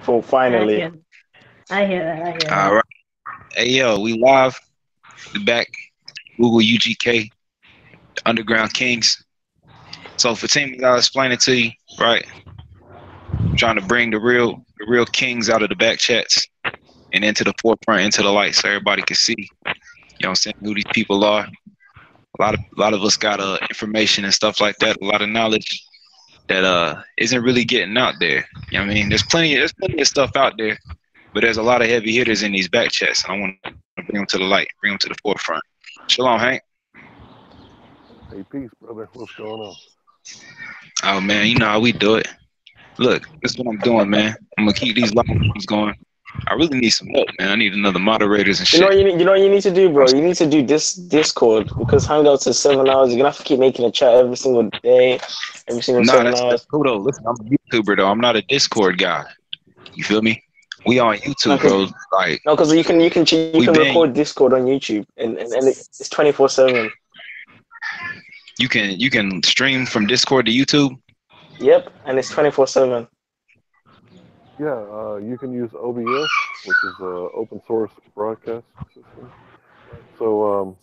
For I finally. hear, I hear that. I hear All that. right. Hey yo, we live. We back. Google UGK, Underground Kings. So for team, I'll explain it to you. Right. Trying to bring the real kings out of the back chats and into the forefront, into the light, so everybody can see. You know what I'm saying? Who these people are. A lot of us got information and stuff like that. A lot of knowledge that isn't really getting out there. You know what I mean? There's plenty of stuff out there, but there's a lot of heavy hitters in these back chats, and I want to bring them to the light, bring them to the forefront. Shalom, Hank. Hey, peace, brother. What's going on? Oh man, you know how we do it. Look, this is what I'm doing, man. I'm gonna keep these live rooms going. I really need some help, man. I need another moderators and You know shit. what you need, you know what you need to do, I'm, bro? You need to do this Discord because Hangouts is 7 hours. You're gonna have to keep making a chat every single day, every single nah, seven that's hours. cool though. Listen, I'm a YouTuber though. I'm not a Discord guy. You feel me? We on No, YouTube, because bro. Like no, because you we can been, record Discord on YouTube and it's 24/7. you can stream from Discord to YouTube. Yep, and it's 24/7. Yeah, you can use OBS, which is a open source broadcast system. So,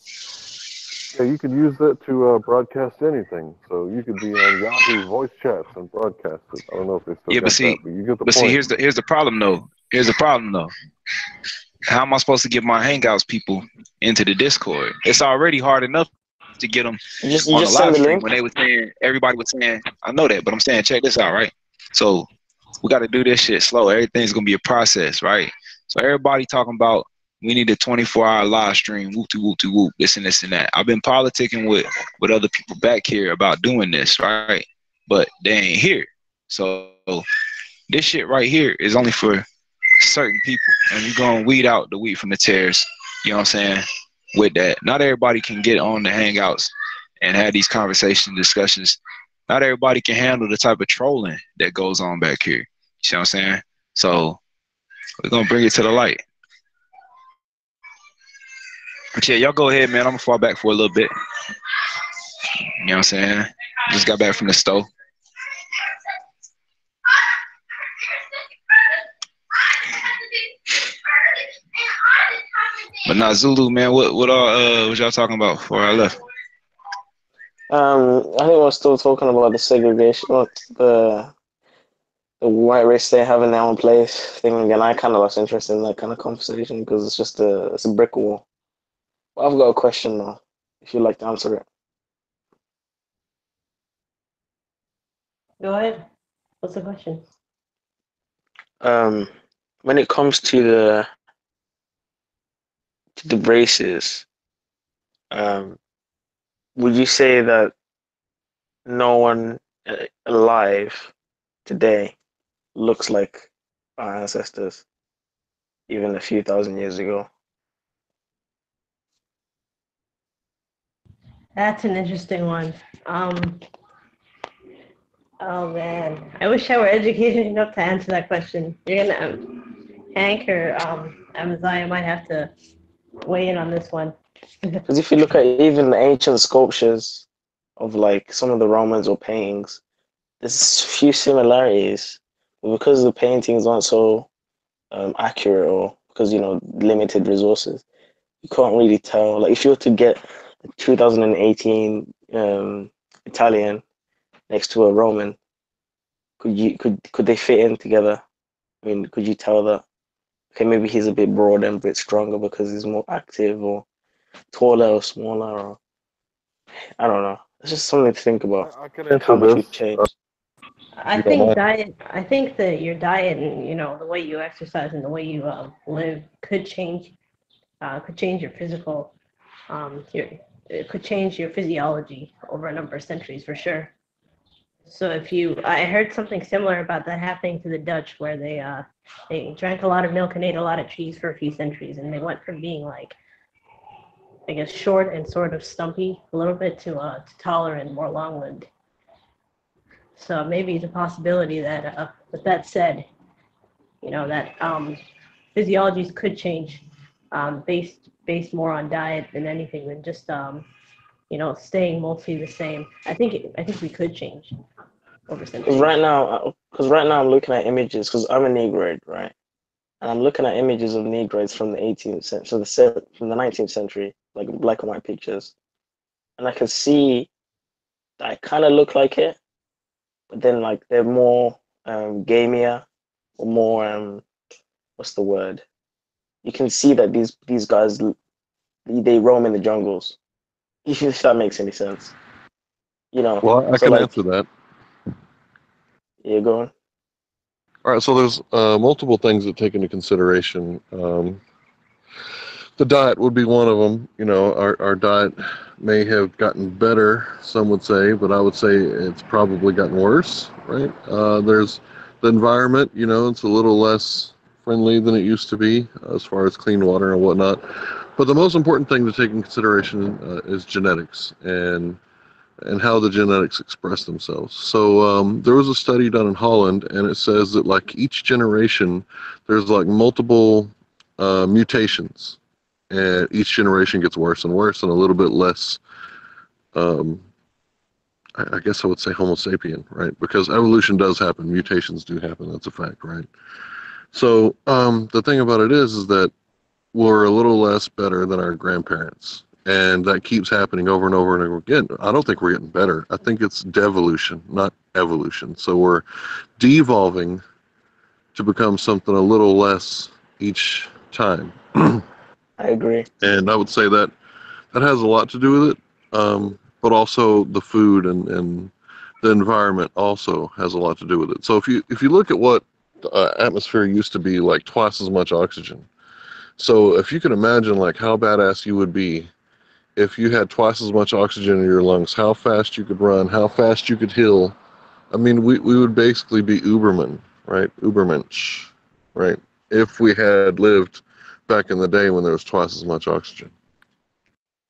yeah, you could use that to broadcast anything. So you could be on Yahoo voice chats and broadcast it. I don't know if they still Yeah, got that, but you get the but see, point. here's the problem though. Here's the problem though. How am I supposed to get my Hangouts people into the Discord? It's already hard enough to get them on the You live just stream send when the they were link. saying everybody was saying I know that, but I'm saying check this out, right? So we got to do this shit slow. Everything's gonna be a process, right? So everybody talking about we need a 24-hour live stream, whoop de whoop de whoop, this and that. I've been politicking with other people back here about doing this, right? But they ain't here. So this shit right here is only for certain people, and we're gonna weed out the wheat from the tares. You know what I'm saying? With that, not everybody can get on the hangouts and have these conversations, discussions. Not everybody can handle the type of trolling that goes on back here. You see what I'm saying? So we're gonna bring it to the light. But yeah, y'all go ahead, man. I'm gonna fall back for a little bit. You know what I'm saying? Just got back from the stove. But not Zulu, man. What y'all talking about before I left? I think we're still talking about the segregation, the white race they have in their own place thing, and I kind of lost interest in that kind of conversation because it's a brick wall. But I've got a question though, if you'd like to answer it. Go ahead. What's the question? Um, when it comes to the races, um, would you say that no one alive today looks like our ancestors, even a few thousand years ago? That's an interesting one. Um, oh man, I wish I were educated enough to answer that question. You're gonna Hank or Amaziah might have to weigh in on this one. Because if you look at even the ancient sculptures of like some of the Romans or paintings, there's few similarities, but because the paintings aren't so accurate or because limited resources, you can't really tell. Like if you were to get a 2018 Italian next to a Roman, could they fit in together? I mean, could you tell that? Okay, maybe he's a bit broader and a bit stronger because he's more active, or taller or smaller, or I don't know. It's just something to think about, I can like how answer much this. we've changed. I You don't think mind? diet. I think that your diet and the way you exercise and the way you live could change. Could change your physical. Your It could change your physiology over a number of centuries for sure. So I heard something similar about that happening to the Dutch, where they drank a lot of milk and ate a lot of cheese for a few centuries, and they went from being like, I guess, short and sort of stumpy a little bit to taller and more long-lived. So maybe it's a possibility that, with that said, that physiologies could change, based more on diet than anything than just staying mostly the same. I think we could change. over Because centuries. right now I'm looking at images because I'm a Negroid, right? And I'm looking at images of Negroids from the 18th century, from the 19th century, like black and white pictures, and I can see that I kind of look like it, but then like they're more gamier or more what's the word? You can see that these guys they roam in the jungles. If that makes any sense, you know. Well, I So can like, answer that. you're going. All right, so there's multiple things that take into consideration. The diet would be one of them. You know, our diet may have gotten better, some would say, but I would say it's probably gotten worse, right? There's the environment, you know, it's a little less friendly than it used to be as far as clean water and whatnot. But the most important thing to take in consideration is genetics and how the genetics express themselves. So there was a study done in Holland, and it says that like each generation, there's like multiple mutations, and each generation gets worse and worse, and a little bit less. Um, I guess I would say Homo sapien, right? Because evolution does happen, mutations do happen. That's a fact, right? So the thing about it is that we're a little less better than our grandparents. And that keeps happening over and over and over again. I don't think we're getting better. I think it's devolution, not evolution. So we're devolving to become something a little less each time. I agree. And I would say that that has a lot to do with it. But also the food and the environment also has a lot to do with it. So if you look at what the atmosphere used to be, like twice as much oxygen. So if you can imagine like how badass you would be if you had twice as much oxygen in your lungs, how fast you could run, how fast you could heal. I mean, we would basically be Uberman, right? Ubermensch, right? If we had lived back in the day when there was twice as much oxygen.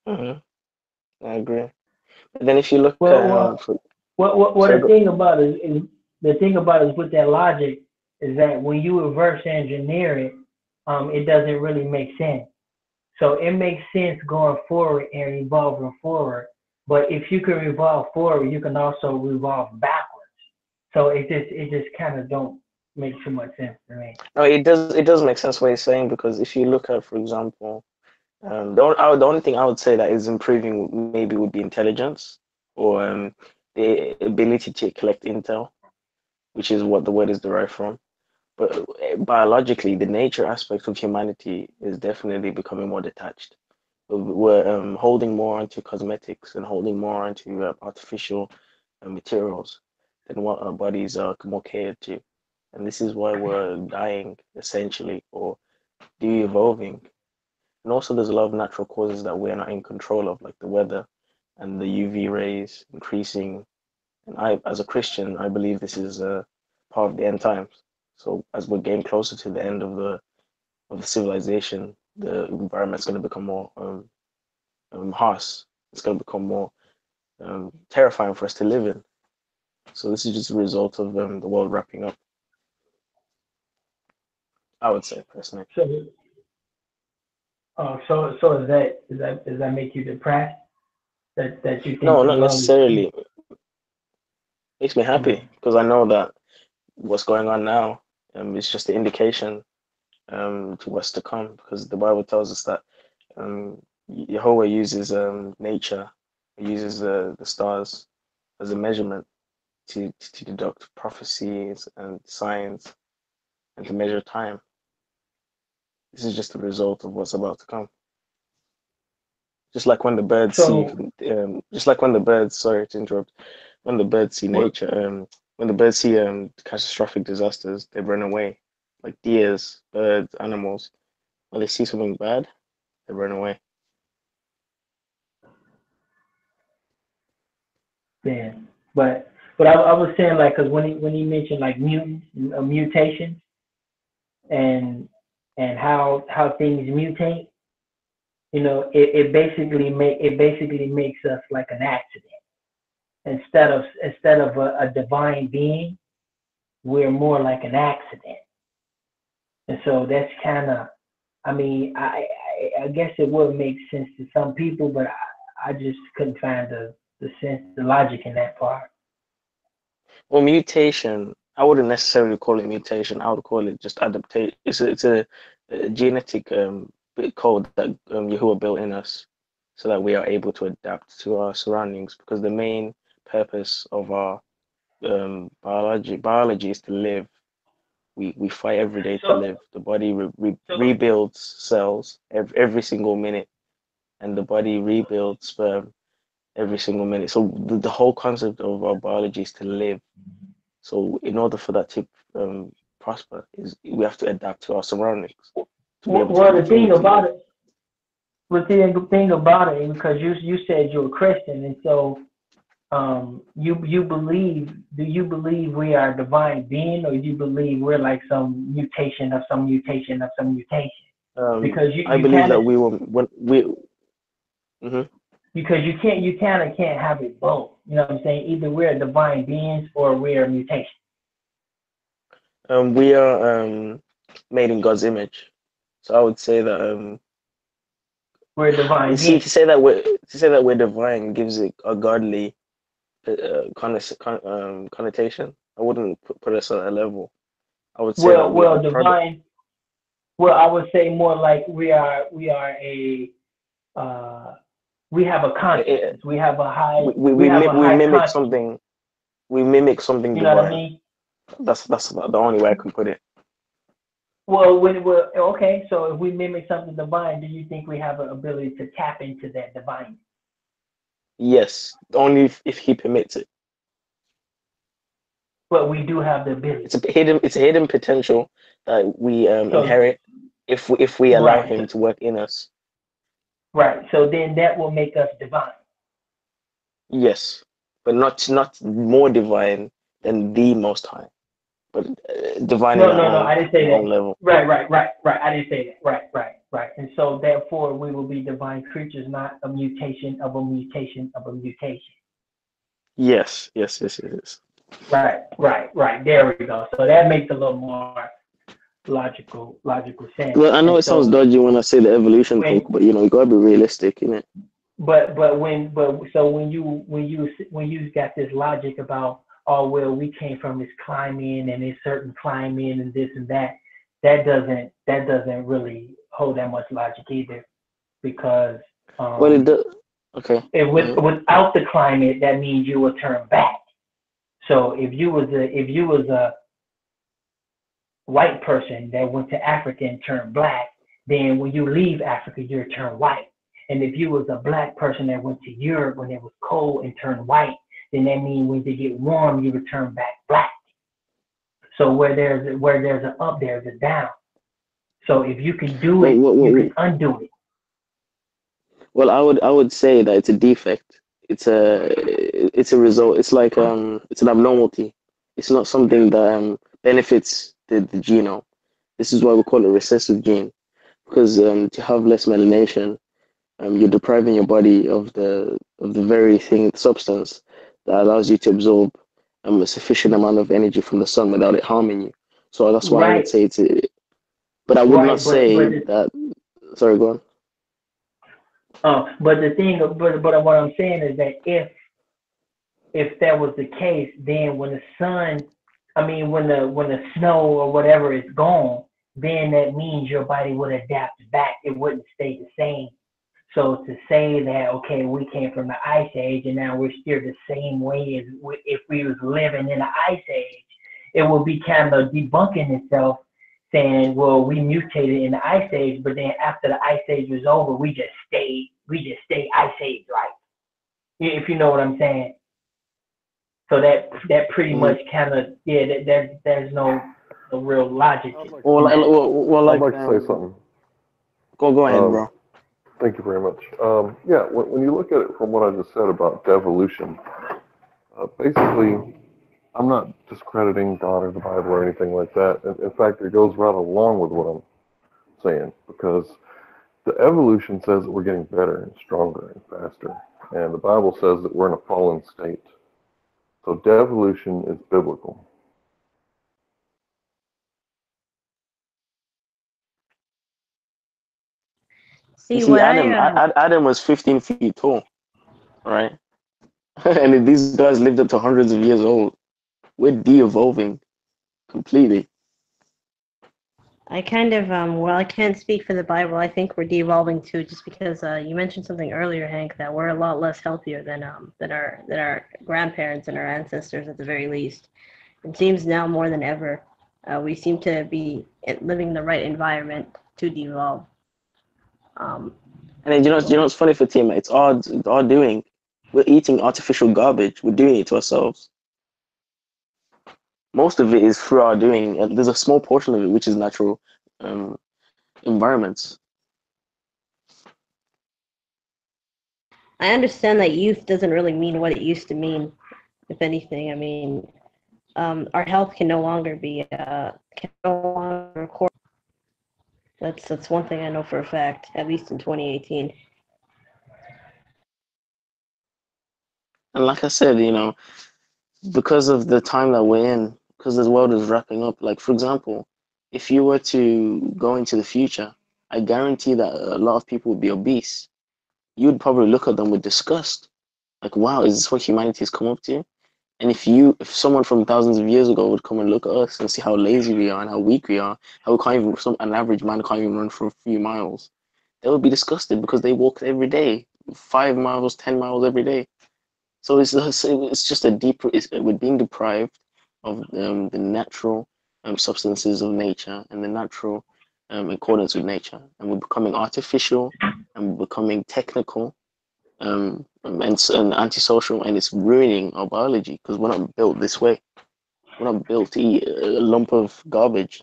Hmm. I agree. But then if you look Well, well, what sorry, the thing about is the thing about is with that logic is that when you reverse engineer it, it doesn't really make sense. So it makes sense going forward and evolving forward. But if you can revolve forward, you can also revolve backwards. So it just kind of don't make too much sense to me. no, it does make sense what you're saying because if you look at, for example, the only thing I would say that is improving maybe would be intelligence or the ability to collect intel, which is what the word is derived from. But biologically, the nature aspect of humanity is definitely becoming more detached. We're holding more onto cosmetics and holding more onto artificial materials than what our bodies are more catered to. And this is why we're dying, essentially, or de-evolving. And also, there's a lot of natural causes that we're not in control of, like the weather and the UV rays increasing. And as a Christian, I believe this is part of the end times. So as we're getting closer to the end of the civilization, the environment's going to become more harsh. It's going to become more terrifying for us to live in. So this is just a result of the world wrapping up. I would say personally. So, so does that make you depressed? That you think No, the not world is necessarily. Makes me happy because I know that what's going on now is just the indication to what's to come. Because the Bible tells us that Jehovah uses nature, he uses the stars as a measurement to deduct prophecies and signs and to measure time. This is just the result of what's about to come. Just like when the birds see, so just like when the birds, sorry to interrupt, when the birds see what nature, when the birds see catastrophic disasters, they run away. Like deers, birds, animals, when they see something bad, they run away. then? But I was saying like because when he mentioned like mutants, mutations, and how things mutate, it basically makes us like an accident instead of a divine being. We're more like an accident, and so that's kind of. I mean, I guess it would make sense to some people, but I just couldn't find the sense, the logic in that part. Well, mutation, I wouldn't necessarily call it mutation. I would call it just adaptation. It's a genetic bit code that Yahuwah built in us so that we are able to adapt to our surroundings because the main purpose of our biology is to live. We fight every day to So, live. The body so rebuilds cells every single minute, and the body rebuilds sperm every single minute. So the whole concept of our biology is to live. So in order for that to prosper, is we have to adapt to our surroundings to be able to well, the continue thing to about live. it, the thing about it, because you said you're a Christian, and so you believe, do you believe we are a divine being, or do you believe we're like some mutation of some mutation of some mutation? Because I you believe kind of, that we were when we mhm. because you kind of can't have it both. You know what I'm saying? Either we're divine beings or we're a mutation. We are made in God's image. So I would say that We're a you divine see being. to say that we're divine gives it a godly connotation. I wouldn't put us at a level. I would say that we are Well, a product. divine. Well, I would say more like we are a uh, we have a eh, eh, consciousness. We have a high we we have a we high mimic consciousness. something. We mimic something You know what I divine. mean? That's the only way I can put it. Well, when we're okay, so if we mimic something divine, do you think we have an ability to tap into that divine? Yes, only if he permits it. But we do have the ability. It's a hidden potential that we So inherit if we allow right, him to work in us. right. So then that will make us divine. Yes, but not more divine than the Most High, but divine in No, our no, no. own I didn't in say our own that. level. Right. I didn't say that. Right. And so therefore we will be divine creatures, not a mutation of a mutation of a mutation. Yes. Right. There we go. So that makes a little more logical sense. Well, I know And it sounds so dodgy when I say the evolution thing, when but you gotta be realistic, innit? but so when you got this logic about, oh well, we came from this climate and this certain climate and this and that, that doesn't really hold that much logic either, because Well, it does. Okay. if hmm without the climate, that means you will turn back. So if you was a white person that went to Africa and turned black, then when you leave Africa, you turn white. And if you was a black person that went to Europe when it was cold and turned white, then that means when they get warm, you return back black. So where there's an up, there's a down. So if you can do Well, it, well, you well, can undo it. well, I would say that it's a defect. It's a result. It's like it's an abnormality. It's not something that benefits the genome. This is why we call it recessive gene because to have less melanation, you're depriving your body of the very thing, substance that allows you to absorb a sufficient amount of energy from the sun without it harming you. So that's why I would Right, say but I would not right. say that. Sorry, go on. But the thing, but what I'm saying is that if that was the case, then when the sun, I mean, when the snow or whatever is gone, then that means your body would adapt back. It wouldn't stay the same. So to say that, okay, we came from the ice age and now we're still the same way as if we was living in the ice age, it would be kind of debunking itself, saying, well, we mutated in the ice age, but then after the ice age was over, we just stayed ice age like, if you know what I'm saying. So that pretty Mhm. much kind of, yeah, there's no real logic I'd like Well, in like, that. well, I'd like, like to say something. go ahead, Um, bro. Thank you very much. Yeah, when you look at it from what I just said about devolution, basically, I'm not discrediting God or the Bible or anything like that. In fact, it goes right along with what I'm saying, because the evolution says that we're getting better and stronger and faster, and the Bible says that we're in a fallen state. So devolution is biblical. You See, see, what Adam was 15 feet tall, right? And these guys lived up to hundreds of years old. We're de-evolving completely. I kind of well, I can't speak for the Bible. I think we're de-evolving too, just because you mentioned something earlier, Hank, that we're a lot less healthier than our grandparents and our ancestors at the very least. It seems now more than ever, we seem to be living in the right environment to de-evolve. And then you know what's funny, Fatima? It's our doing. We're eating artificial garbage. We're doing it to ourselves. Most of it is through our doing, and there's a small portion of it which is natural um, environments. I understand that youth doesn't really mean what it used to mean. If anything, I mean, our health can no longer be can no longer record. That's one thing I know for a fact, at least in 2018. And like I said, because of the time that we're in, because the world is wrapping up. Like for example, if you were to go into the future, I guarantee that a lot of people would be obese. You'd probably look at them with disgust, like, "Wow, is this what humanity has come up to?" And if someone from thousands of years ago would come and look at us and see how lazy we are and how weak we are, how we can't even an average man can't even run for a few miles, they would be disgusted because they walk every day, 5 miles, 10 miles every day. So it's just we're being deprived of the natural substances of nature and the natural accordance with nature, and we're becoming artificial and we're becoming technical and antisocial, and it's ruining our biology because we're not built this way. We're not built to eat a lump of garbage,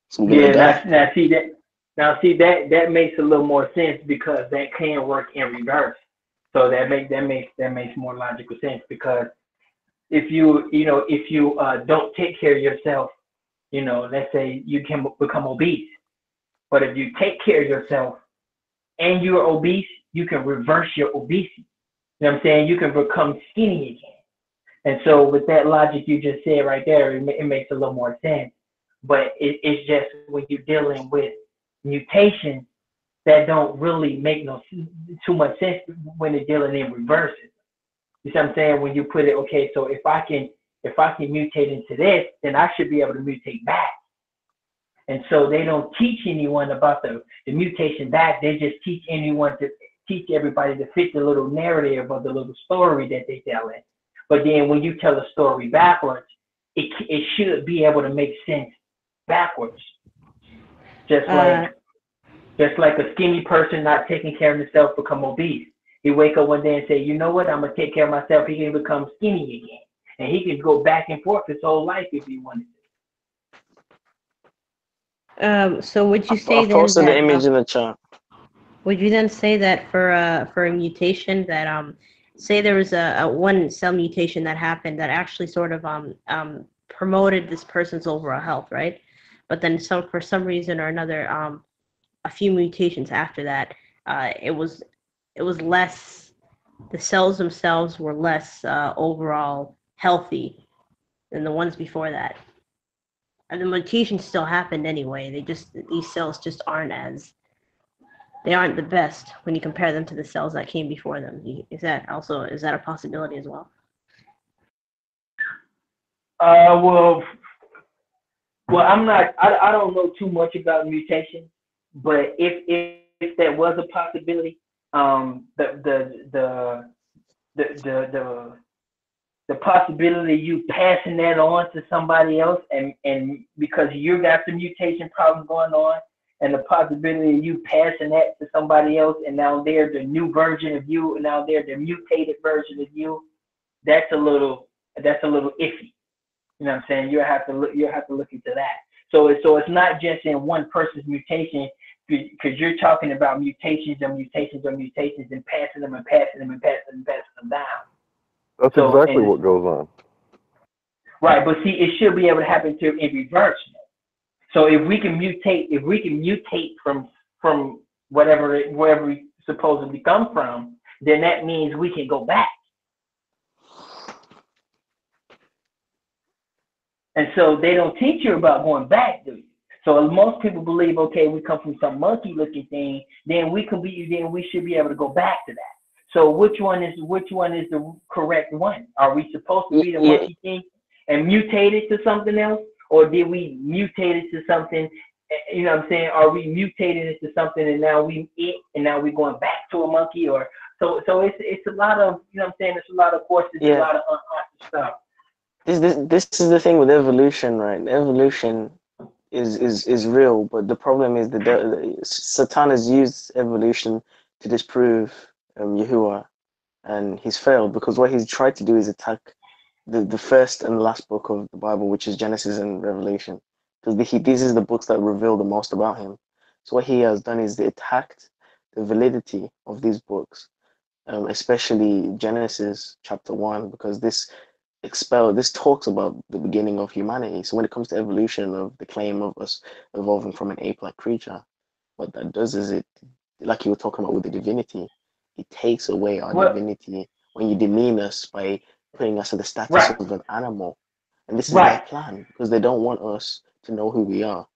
so we're gonna Yeah, die. now see that makes a little more sense because that can work in reverse. So that makes more logical sense because if you don't take care of yourself, let's say you can become obese, but if you take care of yourself and you're obese, you can reverse your obesity. You know what I'm saying? You can become skinny again. And so with that logic you just said right there, it makes a little more sense. But it's just when you're dealing with mutations that don't really make too much sense when they're dealing in reverses. You see what I'm saying? When you put it, okay, so if I can mutate into this, then I should be able to mutate back. And so they don't teach anyone about the mutation back. They just teach everybody to fit the little narrative or the little story that they tell it. But then when you tell a story backwards, it should be able to make sense backwards. Just Uh, like a skinny person not taking care of himself become obese. He wake up one day and say, you know what, I'm gonna take care of myself. He can become skinny again. And he can go back and forth his whole life if he wanted so would you say I've then posted the that image in the chat. would you then say that for a mutation that say there was a one cell mutation that happened that actually sort of promoted this person's overall health, right? But then for some reason or another a few mutations after that it was less, the cells themselves were less overall healthy than the ones before that. And the mutations still happened anyway. These cells just they aren't the best when you compare them to the cells that came before them. Is that a possibility as well? to. Well, I don't know too much about mutations, but if that was a possibility, the possibility of you passing that on to somebody else and because you got the mutation problem going on, and the possibility of you passing that to somebody else and now they're the new version of you and now they're the mutated version of you, that's a little iffy. You know what I'm saying? You'll have to look into that. So it's not just in one person's mutation, because you're talking about mutations and mutations and mutations and passing them and passing them and passing them and passing them down. That's exactly what goes on. Right, but see, it should be able to happen in reverse. So if we can mutate from wherever we supposedly come from, then that means we can go back. And so they don't teach you about going back, do you? So most people believe, okay, we come from some monkey-looking thing, then we should be able to go back to that. So which one is the correct one? Are we supposed to be the Yeah, monkey king and mutate it to something else, or did we mutate it to something? You know what I'm saying? Are we mutating it to something and now we're going back to a monkey? Or so it's a lot of, you know what I'm saying? It's a lot of courses, a yeah. lot of unanswered stuff. This is the thing with evolution, right? Evolution is real, but the problem is that Satan has used evolution to disprove Yahuwah, and he's failed because what he's tried to do is attack the first and last book of the Bible, which is Genesis and Revelation, because these is the books that reveal the most about him. So what he has done is they attacked the validity of these books, especially Genesis chapter 1, because this talks about the beginning of humanity. So when it comes to evolution of the claim of us evolving from an ape-like creature, what that does is it, like you were talking about with the divinity, it takes away our What? divinity when you demean us by putting us in the status Right, of an animal. And this is their right, plan because they don't want us to know who we are.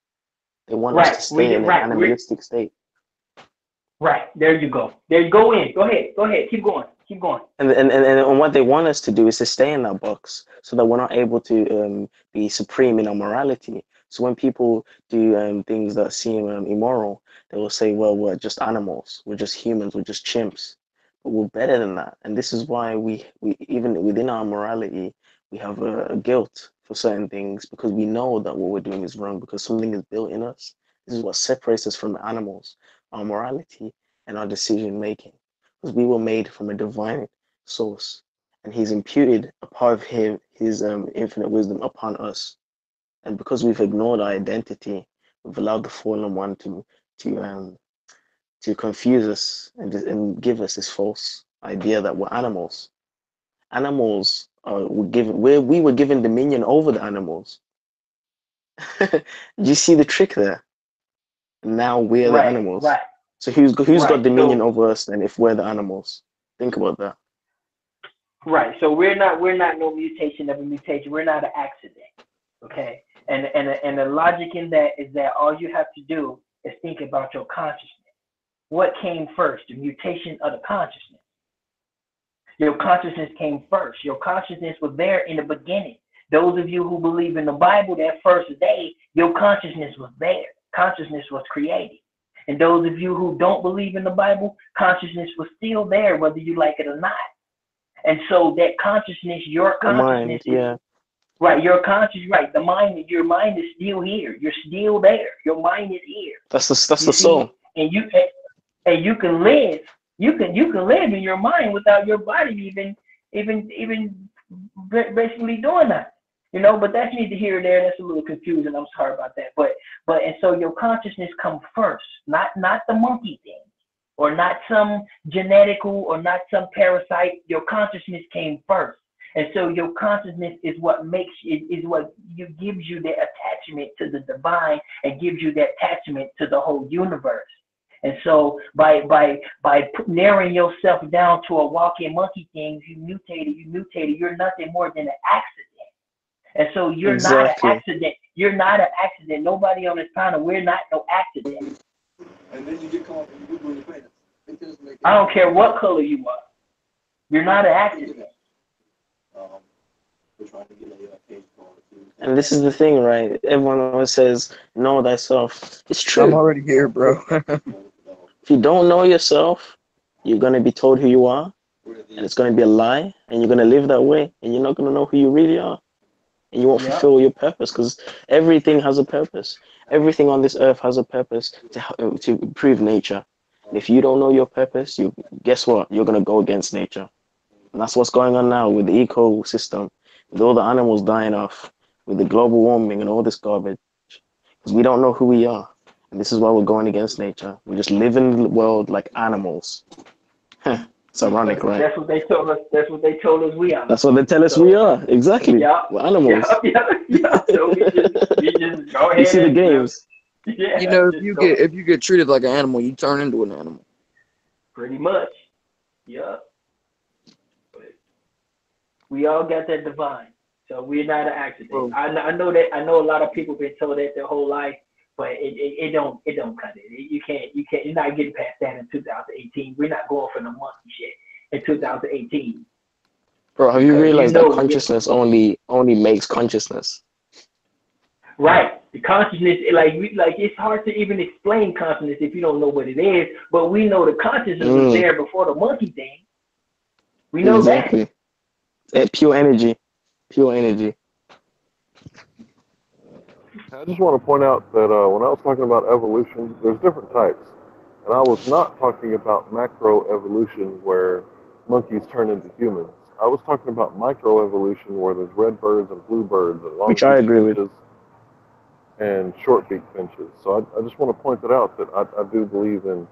They want us to right. stay in an animalistic state. Right. There you go. There you go in. Go ahead. Keep going. And what they want us to do is to stay in that box so that we're not able to be supreme in our morality. So when people do things that seem immoral, they will say, well, we're just animals, we're just humans, we're just chimps. But we're better than that. And this is why we even within our morality, we have a guilt for certain things because we know that what we're doing is wrong because something is built in us. This is what separates us from animals, our morality and our decision making because we were made from a divine source, and He's imputed a part of His infinite wisdom upon us. And because we've ignored our identity, we've allowed the fallen one to um to confuse us and give us this false idea that we're animals. Animals we were given dominion over the animals. Do you see the trick there? Now we're the Right, animals. right, So who's got right. dominion So over us then if we're the animals? Think about that. right. So we're not no mutation of a mutation. We're not an accident. Okay. And the logic in that is that all you have to do is think about your consciousness. What came first, the mutation of the consciousness? Your consciousness came first. Your consciousness was there in the beginning. Those of you who believe in the Bible, that first day, your consciousness was there. Consciousness was created. And those of you who don't believe in the Bible, consciousness was still there, whether you like it or not. And so that consciousness, your The consciousness mind, is yeah. right. Your conscious, right? Your mind is still here. You're still there. Your mind is here. That's the You see, soul. and you can live. You can live in your mind without your body even basically doing that. But that's neither here or there. That's a little confusing. I'm sorry about that. But and so your consciousness comes first, not the monkey thing, or not some genetical or not some parasite. Your consciousness came first. And so your consciousness is what gives you the attachment to the divine and gives you that attachment to the whole universe. And so by narrowing yourself down to a walking monkey thing, you mutated, you're nothing more than an accident. And so you're not an Exactly. accident. You're not an accident. Nobody on this planet, we're not no accident. And then you get caught and you doing your plans. I don't care what color you are. You're not an accident. We're trying to get a case called. And this is the thing, right? Everyone always says, know thyself. It's I'm true. already here, bro. If you don't know yourself, you're going to be told who you are, and it's going to be a lie, and you're going to live that way, and you're not going to know who you really are. And you won't Yep. fulfill your purpose because everything has a purpose. Everything on this earth has a purpose to improve nature. And if you don't know your purpose, guess what? You're going to go against nature. And that's what's going on now with the ecosystem, with all the animals dying off, with the global warming and all this garbage. Because we don't know who we are. And this is why we're going against nature. We just live in the world like animals. It's ironic, right? That's what they told us. That's what they told us we are. That's what they tell us we are. Exactly. Yeah. We're animals. Yeah. So we just go ahead. You see the games. Yeah. You know, just if you get treated like an animal, you turn into an animal. pretty much. Yeah. But we all got that divine, so we're not an accident. Well, I know that. I know a lot of people been told that their whole life, but it don't cut it. You can't. You're not getting past that in 2018. We're not going for the monkey shit. in 2018. Bro, have you Because realized that consciousness only makes consciousness? right, the consciousness, like it's hard to even explain consciousness if you don't know what it is. But we know the consciousness was there before the monkey thing. We know Exactly. Pure energy. Pure energy. I just want to point out that when I was talking about evolution, there's different types. And I was not talking about macroevolution where monkeys turn into humans. I was talking about microevolution where there's red birds and blue birds and Which I long-beaked agree with. finches and short-beaked finches. So I just want to point that out, that I do believe in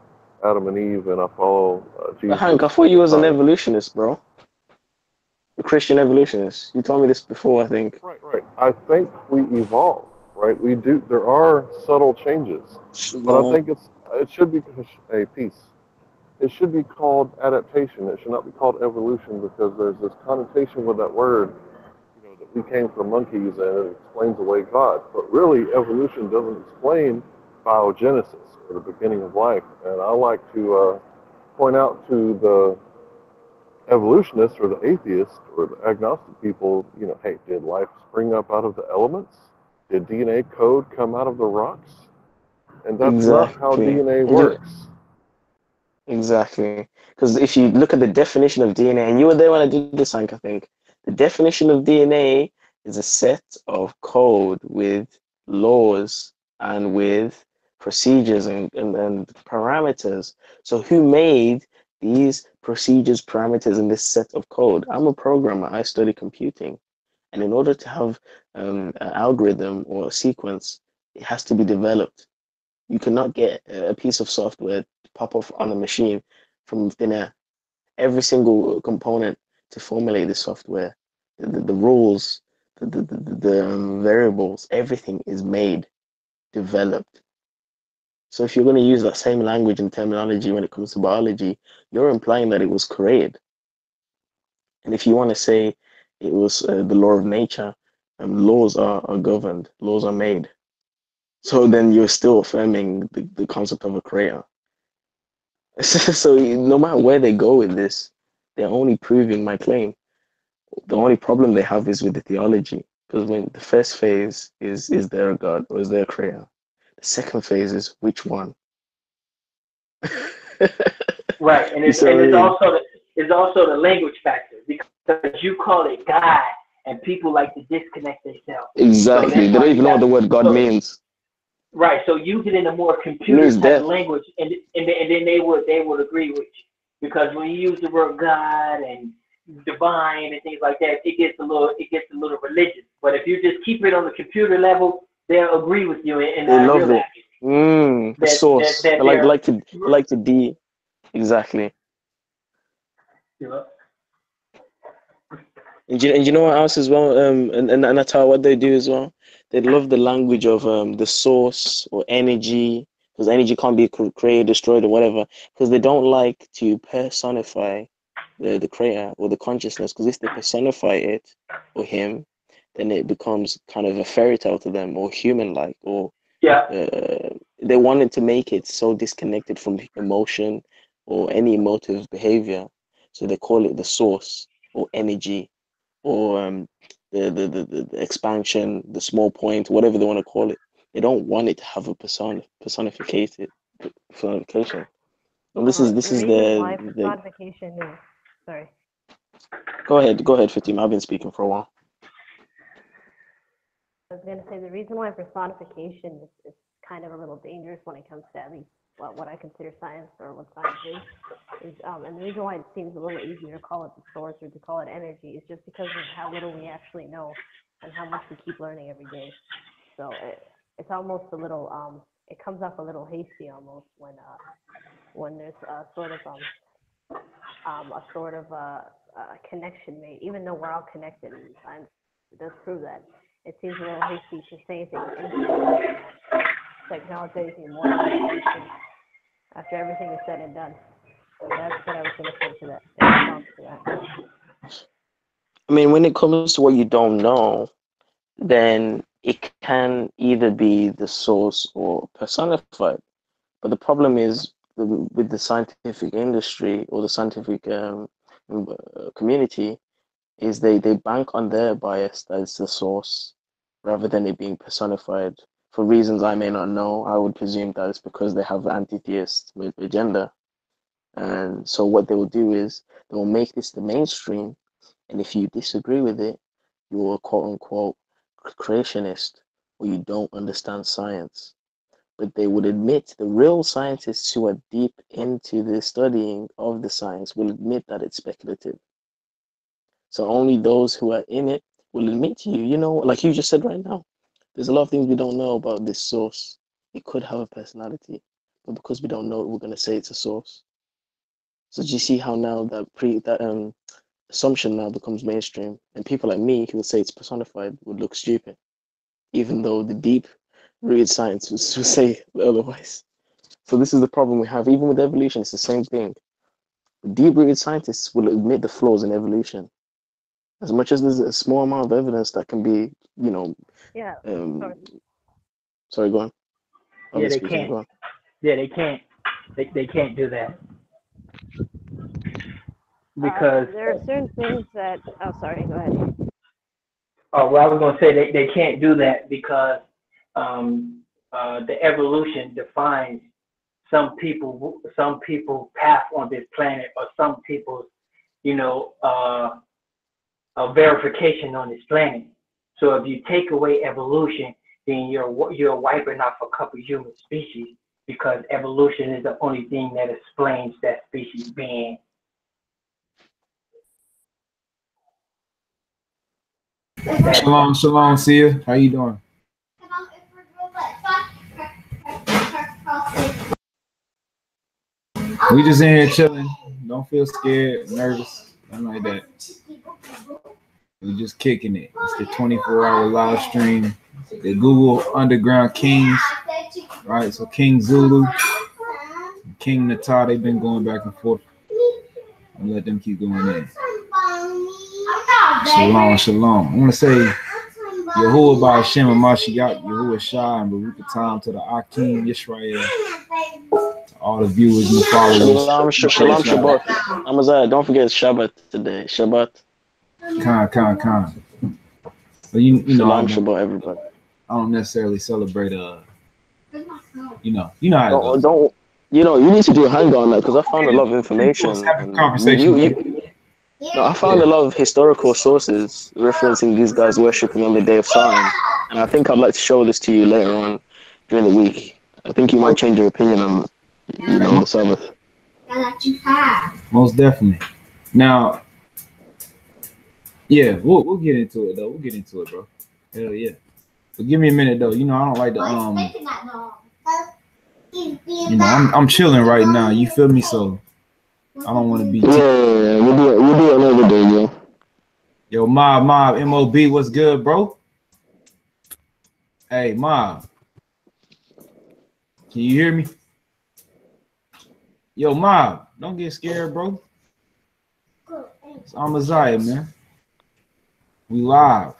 Adam and Eve, and I follow But Jesus. Hank, I thought you was an Messiah. evolutionist, bro. A Christian evolutionist. You told me this before, I think. Right, right. I think we evolve, right? We do. There are subtle changes, but I Shalom. think it should be a piece. It should be called adaptation. It should not be called evolution, because there's this connotation with that word, that we came from monkeys and it explains away God. But really, evolution doesn't explain biogenesis, or the beginning of life. And I like to point out to the evolutionists or the atheists or the agnostic people, hey, did life spring up out of the elements? Did DNA code come out of the rocks? And that's not how Exactly. DNA works. Exactly. Because if you look at the definition of DNA, and you were there when I did this, Hank, I think, the definition of DNA is a set of code with laws and with procedures and parameters. So who made these procedures, parameters, and this set of code? I'm a programmer. I study computing. And in order to have an algorithm or a sequence, it has to be developed. You cannot get a piece of software to pop off on a machine from thin air. Every single component to formulate the software, the rules, the variables, everything is made, developed. So if you're going to use that same language and terminology when it comes to biology, you're implying that it was created. And if you want to say it was the law of nature, laws are governed, laws are made. So then you're still affirming the concept of a creator. So no matter where they go with this, they're only proving my claim. The only problem they have is with the theology, because when the first phase is there a God or is there a creator? The second phase is which one? Right, and You it's see what I mean? also the language factor, because you call it God, and people like to disconnect themselves. So Exactly. that's They why don't you even know what got the word God means. right. So you get in a more It computer means type death. language, and then they would agree with you, because when you use the word God and divine and things like that, it gets a little religious. But if you just keep it on the computer level, they'll agree with you and They not love realize it. The that source. I like they're like to D. Exactly. you know, And you know what else as well? And that's how what they do as well. They love the language of the source or energy, because energy can't be created, destroyed, or whatever. Because they don't like to personify the creator or the consciousness. Because if they personify it or him, then it becomes kind of a fairy tale to them, or human-like, or yeah. they wanted to make it so disconnected from emotion or any emotive behavior. So they call it the source or energy or the expansion, the small point, whatever they want to call it. They don't want it to have a personification. And Well, this the is reason why the personification is, sorry, go ahead, Fatima. I've been speaking for a while. I was going to say the reason why personification is kind of a little dangerous when it comes to at least what I consider science or what science is and the reason why it seems a little easier to call it the source or to call it energy is just because of how little we actually know and how much we keep learning every day. So it's almost a little it comes off a little hasty almost when there's a sort of connection made, even though we're all connected and science does prove that. It seems a little hasty to say anything to acknowledge anything more than information after everything is said and done. So that's what I was going to say to that. I mean, when it comes to what you don't know, then it can either be the source or personified. But the problem is with the scientific industry or the scientific community is they bank on their bias as the source rather than it being personified. For reasons I may not know, I would presume that it's because they have an anti-theist agenda. And so what they will do is they will make this the mainstream, and if you disagree with it, you're a quote unquote creationist or you don't understand science. But they would admit, the real scientists who are deep into the studying of the science will admit that it's speculative. So only those who are in it will admit to you, like you just said right now, there's a lot of things we don't know about this source. It could have a personality, but because we don't know it, we're going to say it's a source. So do you see how now that assumption now becomes mainstream, and people like me who would say it's personified would look stupid, even though the deep rooted science would say otherwise. So this is the problem we have. Even with evolution, it's the same thing. The deep rooted scientists will admit the flaws in evolution. As much as there's a small amount of evidence that can be, Yeah. Sorry, go on. Yeah, they can't. Go on. Yeah, they can't. They can't do that because there are certain things that. Oh, sorry. Go ahead. well, I was gonna say they can't do that because the evolution defines some people path on this planet or some people's a verification on this planet. So if you take away evolution, then you're wiping off a couple human species because evolution is the only thing that explains that species being. Shalom, shalom, Sia. How you doing? We just in here chilling. Don't feel scared, nervous, nothing like that. We just kicking it. It's the 24-hour live stream. The Google Underground Kings, right? So King Zulu, King Natar, they've been going back and forth. And let them keep going in. Shalom, shalom. I want to say Yahuwah by Hashem Mashiach, Yahuwah Shah, and Baruch Atam to the Akim Yisrael, to all the viewers and the followers. Shalom, Shabbat. Amazah, don't forget Shabbat today. Shabbat. Khan. But you know, Shalom, Shabbat, everybody. I don't necessarily celebrate you know how it goes. You need to do a hang on that because I found a lot of information. I found a lot of historical sources referencing these guys worshiping on the day of Saturn, and I think I'd like to show this to you later on during the week. I think you might change your opinion on, the Sabbath. Most definitely. Now, yeah, we'll get into it though. We'll get into it, bro. Hell yeah. But give me a minute though. I don't like to I'm chilling right now. You feel me? So I don't want to be. Yeah, we'll do another day, yo. Yo, Mob, MOB, what's good, bro? Hey, Mob. Can you hear me? Yo, Mob, don't get scared, bro. It's Amaziah, man. We live.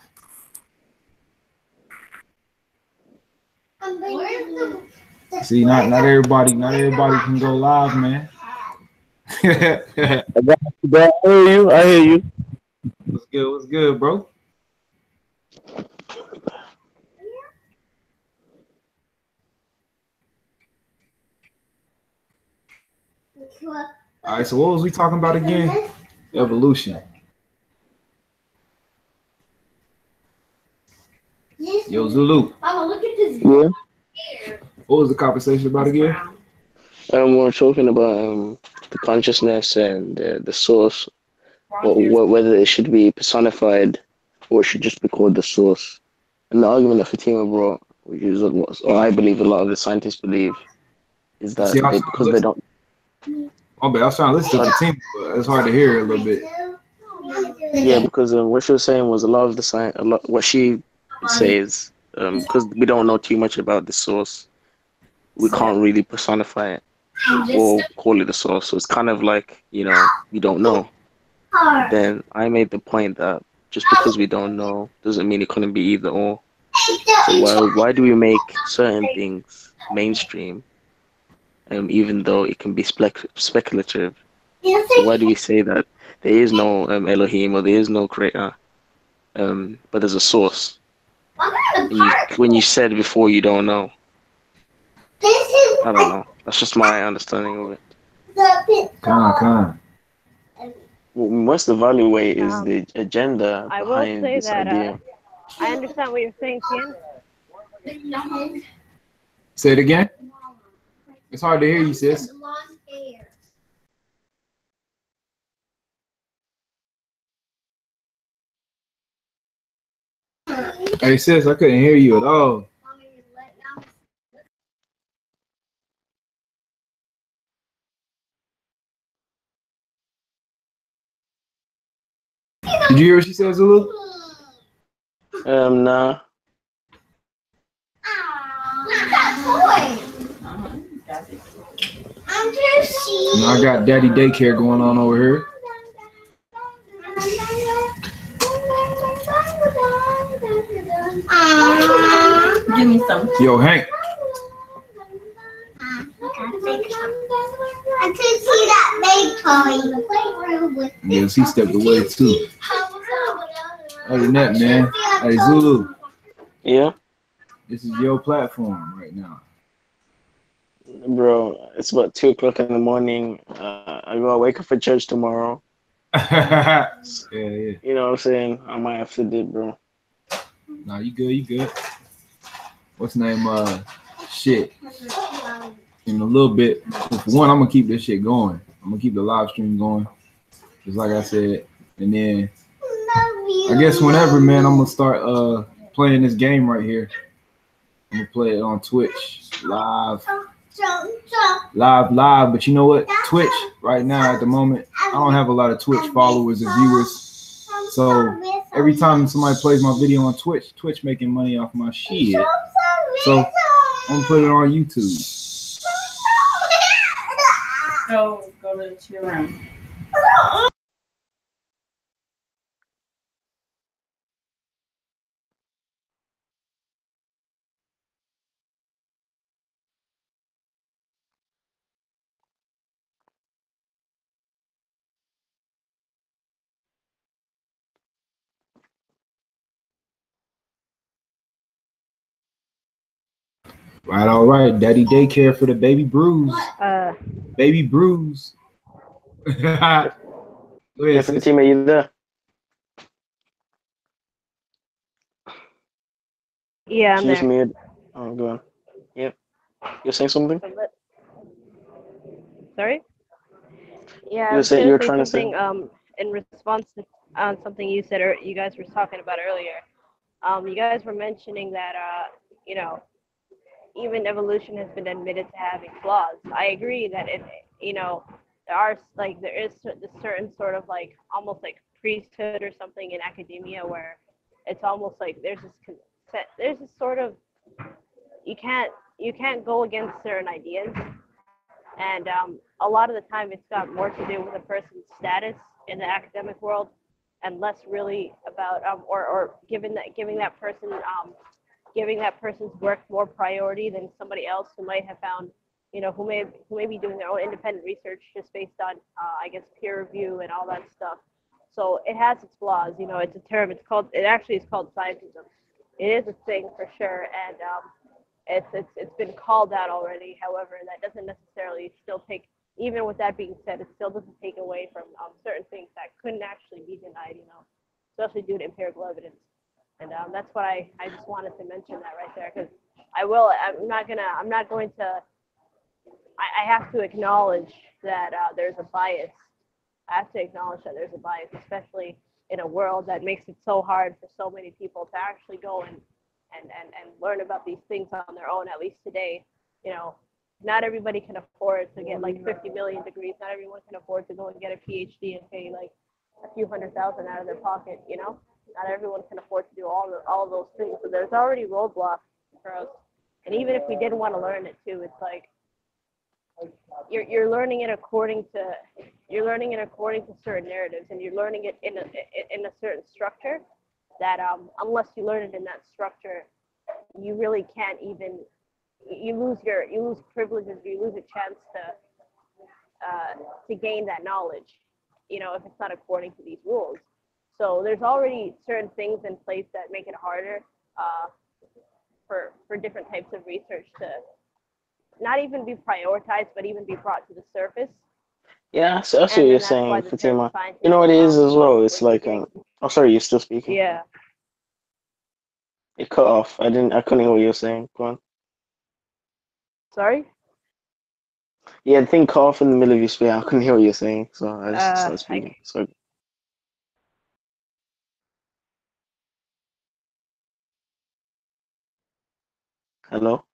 See, not everybody can go live, man. I hear you. What's good, bro? All right, so what was we talking about again? Evolution. Yo, Zulu. Look at this. Yeah. What was the conversation about again? We're talking about the consciousness and the source, or whether it should be personified or it should just be called the source. And the argument that Fatima brought, which is what I believe a lot of the scientists believe, is that because they don't. Oh, but I was trying to listen to Fatima, but it's hard to hear a little bit. Yeah, because what she was saying was a lot of the science, what she says, because we don't know too much about the source, we can't really personify it or call it a source. So it's kind of like, we don't know. Then I made the point that just because we don't know doesn't mean it couldn't be either or. So why do we make certain things mainstream, even though it can be speculative? So why do we say that there is no Elohim or there is no creator, but there's a source. When you said before you don't know, I don't know. That's just my understanding of it. Con. What we must evaluate is the agenda I will behind say this that idea. I understand what you're saying, Tian. Say it again. It's hard to hear you, sis. Hey, sis, I couldn't hear you at all. Did you hear what she said, Zulu? Nah. I got daddy daycare going on over here. Give me some. Yo, Hank. I could see that big toy. Yes, he stepped away too. Other than that, man. Hey, Zulu. Yeah. This is your platform right now. Bro, it's about 2 o'clock in the morning. I gotta wake up for church tomorrow. yeah. You know what I'm saying? I might have to do it, bro. Nah, you good. What's the name? Shit. In a little bit. For one, I'm gonna keep this shit going. I'm gonna keep the live stream going. Just like I said. And then I guess whenever, man, I'm gonna start playing this game right here. I'm gonna play it on Twitch live. But you know what? Twitch right now at the moment, I don't have a lot of Twitch followers or viewers. So every time somebody plays my video on Twitch making money off my shit. So I'm gonna put it on YouTube. So go to your room. Right, all right. Daddy daycare for the baby bruise. Baby bruise. Go ahead, sis. Fatima, you there? Yeah, I'm She's there. mute. Oh, go on. Yep. You're saying something? Sorry? Yeah, You I were was saying gonna you were say trying to something say? in response to something you said or you guys were talking about earlier. You guys were mentioning that you know, even evolution has been admitted to having flaws. I agree that there is this certain sort of like almost like priesthood or something in academia where it's almost like there's this sort of you can't go against certain ideas, and a lot of the time it's got more to do with a person's status in the academic world and less really about or giving that person's work more priority than somebody else who might have found, who may be doing their own independent research just based on, I guess, peer review and all that stuff. So it has its flaws. It's a term. It actually is called scientism. It is a thing for sure, and it's been called out already. However, that doesn't necessarily still take. Even with that being said, it still doesn't take away from certain things that couldn't actually be denied. Especially due to empirical evidence. And that's what I just wanted to mention that right there, because I'm not going to, I have to acknowledge that there's a bias. I have to acknowledge that there's a bias, especially in a world that makes it so hard for so many people to actually go and learn about these things on their own, at least today. Not everybody can afford to get like 50 million degrees. Not everyone can afford to go and get a PhD and pay like a few $100,000 out of their pocket, Not everyone can afford to do all of those things. So there's already roadblocks for us. And even if we didn't want to learn it too, it's like you're learning it according to certain narratives, and you're learning it in a certain structure that unless you learn it in that structure, you really can't even you lose privileges, you lose a chance to gain that knowledge. if it's not according to these rules. So there's already certain things in place that make it harder for different types of research to not even be prioritized, but even be brought to the surface. Yeah, so that's what And you're then that's why saying, the term Fatima. You scientist know what it is as was well? It's like created. oh sorry, you're still speaking. Yeah. It cut off. I couldn't hear what you were saying. Go on. Sorry. Yeah, the thing cut off in the middle of your speech. I couldn't hear what you were saying, so I just started I speaking. So hello?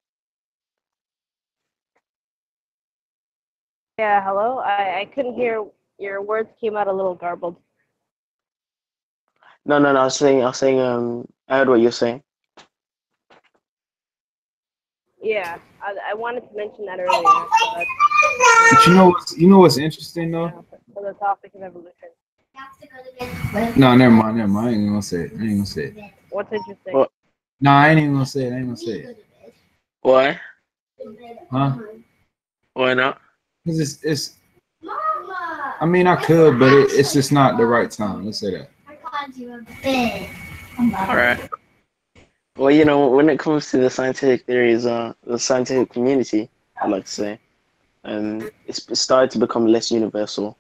Yeah. Hello. I couldn't hear. Your words came out a little garbled. No, no, no, I was saying I heard what you're saying. Yeah. I wanted to mention that earlier. But, But you know what's interesting though? for the topic of evolution. No, never mind. I ain't gonna say it. What's interesting? What? No, I ain't even gonna say it. Why? Huh? Why not? Because it's. I mean, I could, but it's just not the right time. Let's say that. All right. Well, when it comes to the scientific theories, the scientific community, I'd like to say, it's started to become less universal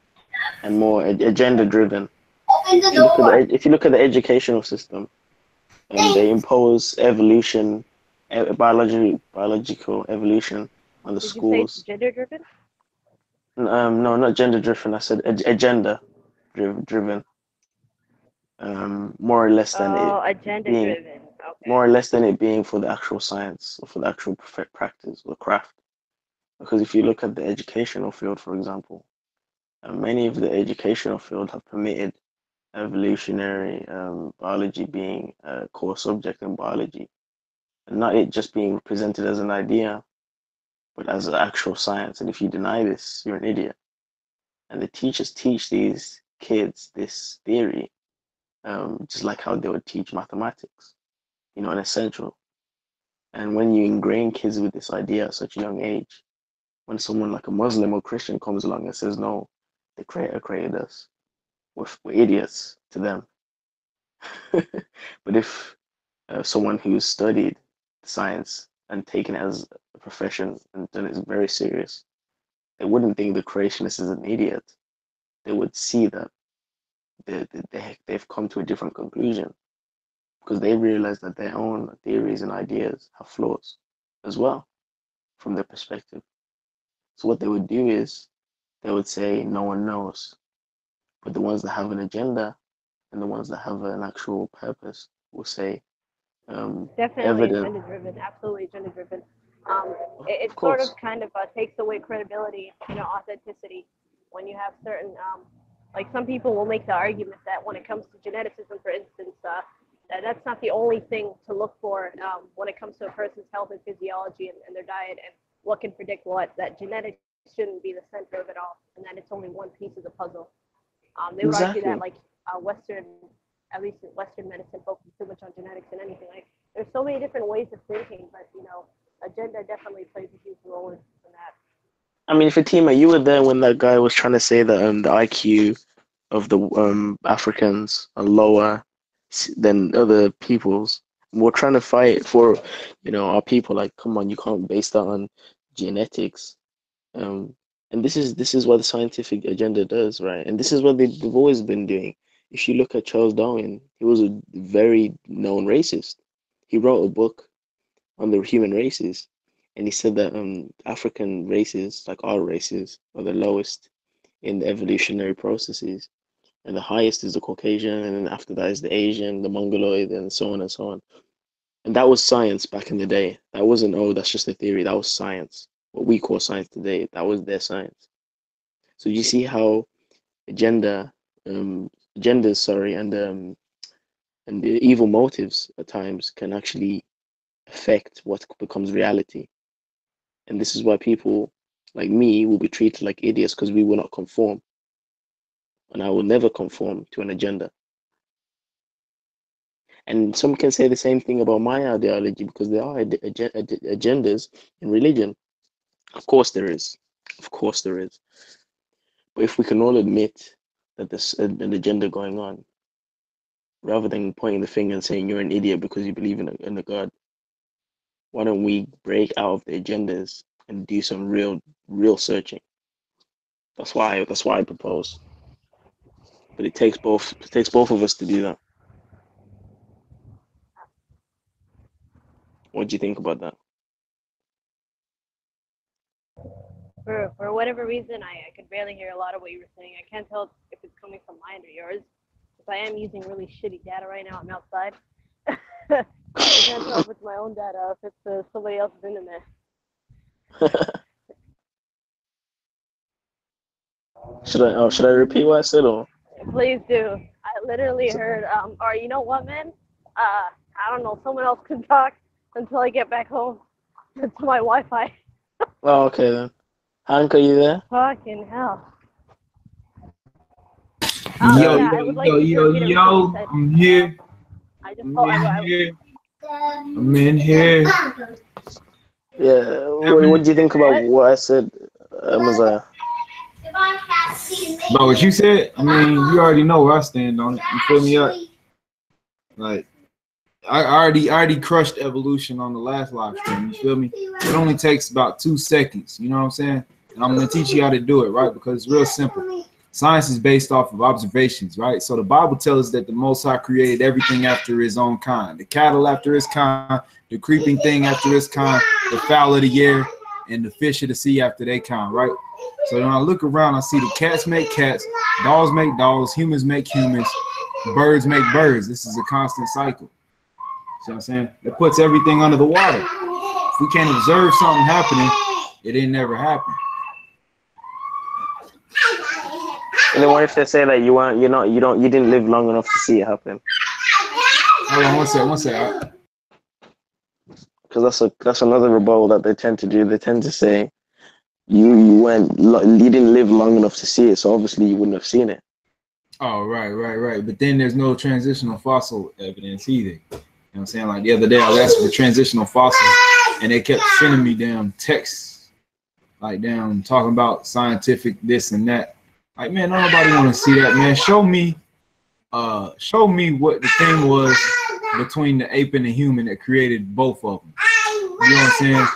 and more agenda driven. If you look at the educational system, they impose evolution, biological evolution on the Did you say it's schools. gender driven? No, not gender driven. I said agenda driven. More or less than it Oh, agenda being driven. Okay. more or less than it being for the actual science or for the actual practice or craft. Because if you look at the educational field, for example, many of the educational field have permitted evolutionary biology being a core subject in biology, and not it just being presented as an idea, but as an actual science. And if you deny this, you're an idiot. And the teachers teach these kids this theory, just like how they would teach mathematics, an essential. And when you ingrain kids with this idea at such a young age, when someone like a Muslim or Christian comes along and says, no, the creator created us, we're idiots to them. But if someone who's studied science and taken it as a profession and done it very serious, they wouldn't think the creationist is an idiot. They would see that they've come to a different conclusion because they realize that their own theories and ideas have flaws as well from their perspective. So what they would do is they would say no one knows, but the ones that have an agenda and the ones that have an actual purpose will say Definitely evident. agenda driven. Absolutely agenda driven. It Of sort of course. kind of takes away credibility, authenticity when you have certain like some people will make the argument that when it comes to geneticism, for instance, that's not the only thing to look for when it comes to a person's health and physiology and their diet and what can predict what. That genetics shouldn't be the center of it all, and that it's only one piece of the puzzle. They would argue that Exactly. like Western, at least in Western medicine, focuses too much on genetics and anything. Like there's so many different ways of thinking, but agenda definitely plays a huge role in that. I mean, Fatima, you were there when that guy was trying to say that the IQ of the Africans are lower than other peoples. We're trying to fight for, our people. Like, come on, you can't base that on genetics. Um, and this is what the scientific agenda does, right? And this is what they've always been doing. If you look at Charles Darwin, he was a very known racist. He wrote a book on the human races, and he said that African races, like our races, are the lowest in the evolutionary processes, and the highest is the Caucasian, and then after that is the Asian, the Mongoloid, and so on and so on. And that was science back in the day. That wasn't, oh, that's just a theory. That was science. What we call science today, that was their science. So you see how agenda, genders, sorry, and the evil motives at times can actually affect what becomes reality. And this is why people like me will be treated like idiots because we will not conform. And I will never conform to an agenda. And some can say the same thing about my ideology because there are agendas in religion. Of course there is. Of course there is. But if we can all admit that there's an agenda going on, rather than pointing the finger and saying you're an idiot because you believe in a God. Why don't we break out of the agendas and do some real searching? That's why I propose. But it takes both of us to do that. What do you think about that? For whatever reason, I could barely hear a lot of what you were saying. I can't tell if it's coming from mine or yours. If I am using really shitty data right now, I'm outside. I can't tell if it's my own data or if it's somebody else's internet. Should I repeat what I said, or? Please do. I literally heard, or you know what, man? I don't know, someone else can talk until I get back home to my Wi-Fi. Oh, okay then. Hank, are you there? Fucking hell. Yo, yeah, I would like to repeat everything you said. I'm here. I just thought I'm in here. Yeah. What do you think about what I said, Messiah? About what you said? I mean, you already know where I stand on it. You feel me? Like, I already crushed evolution on the last live stream. You feel me? It only takes about 2 seconds. You know what I'm saying? And I'm gonna teach you how to do it, right? Because it's real simple. Science is based off of observations, right? So the Bible tells us that the Most High created everything after his own kind. The cattle after his kind, the creeping thing after his kind, the fowl of the air, and the fish of the sea after their kind, right? So when I look around, I see the cats make cats, dogs make dogs, humans make humans, birds make birds. This is a constant cycle. See what I'm saying? It puts everything under the water. If we can't observe something happening, it ain't never happened. And then what if they say that you didn't live long enough to see it happen? Hold on, one sec. Because that's another rebuttal that they tend to do. They tend to say you didn't live long enough to see it, so obviously you wouldn't have seen it. Oh, right. But then there's no transitional fossil evidence either. You know what I'm saying? Like the other day, I was asking for transitional fossils, and they kept sending me damn texts, like damn talking about scientific this and that. Like, man, nobody want to see that, man. Show me what the thing was between the ape and the human that created both of them. You know what I'm saying?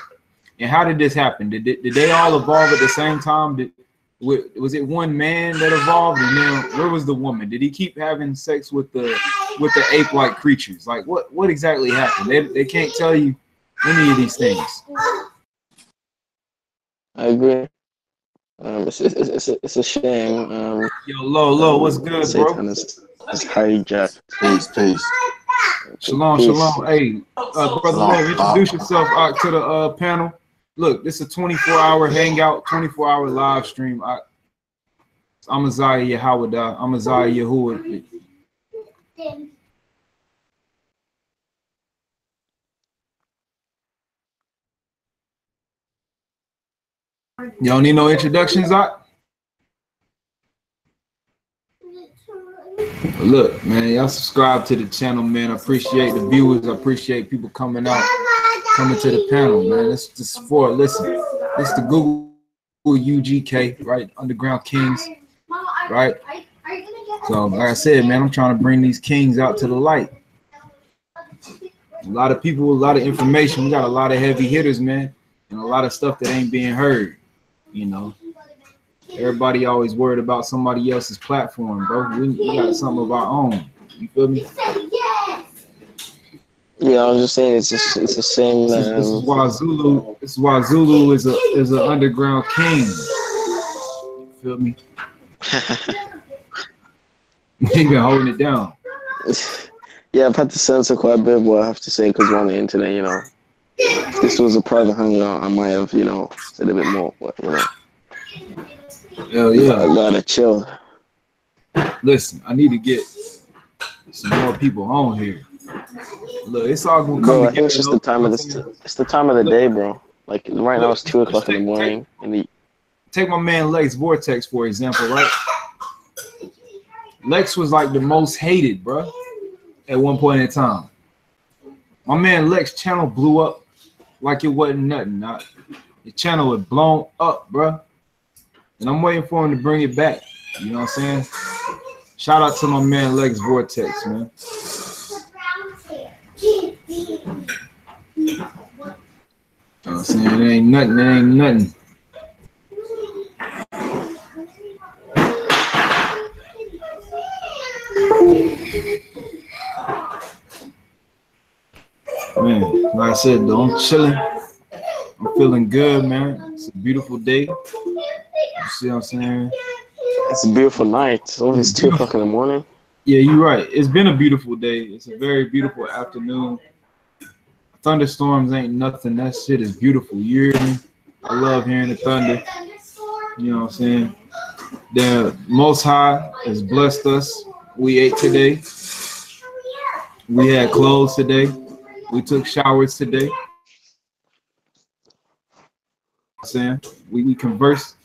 And how did this happen? Did they all evolve at the same time? Was it one man that evolved, and then where was the woman? Did he keep having sex with the ape-like creatures? Like, what exactly happened? They can't tell you any of these things. I agree. It's a shame. Yo, Lo, what's good, Satan bro? is hijacked. Peace. Shalom. Hey, brother Lo, introduce yourself out to the panel. Look, this is a 24-hour hangout, 24-hour live stream. I'm Imyahudah. I'm Imyahudah. You don't need no introductions, Doc? Look, man, y'all subscribe to the channel, man. I appreciate the viewers. I appreciate people coming to the panel, man. This is for listen. This is the Google UGK, right? Underground Kings, right? So, like I said, man, I'm trying to bring these kings out to the light. A lot of people, a lot of information. We got a lot of heavy hitters, man, and a lot of stuff that ain't being heard. You know, everybody always worried about somebody else's platform, bro. We got something of our own. You feel me? Yeah, I was just saying it's the same. This is why Zulu. This is why Zulu is an underground king. You feel me? He been holding it down. Yeah, I've had to censor quite a bit of what I have to say because we're on the internet. You know, if this was a private hangout, I might have said a bit more. But Hell yeah, I gotta chill. Listen, I need to get some more people on here. Look, it's all gonna come Bro, I together. think it's just the time of it's the time of the day, bro. Like right now it's 2 o'clock in the morning. Take my man Lex Vortex for example, right? Lex was like the most hated, bro, at one point in time. My man Lex channel blew up like it wasn't nothing. The channel was blown up, bro. And I'm waiting for him to bring it back. You know what I'm saying? Shout out to my man Lex Vortex, man. I'm saying it ain't nothing. It ain't nothing. Man, like I said, though, I'm chilling. I'm feeling good, man. It's a beautiful day. You see what I'm saying? It's a beautiful night. It's only 2 o'clock in the morning. Yeah, you're right. It's been a beautiful day. It's a very beautiful afternoon. Thunderstorms ain't nothing. That shit is beautiful. You hear me? I love hearing the thunder. You know what I'm saying? The Most High has blessed us. We ate today. We had clothes today. We took showers today. Saying we conversed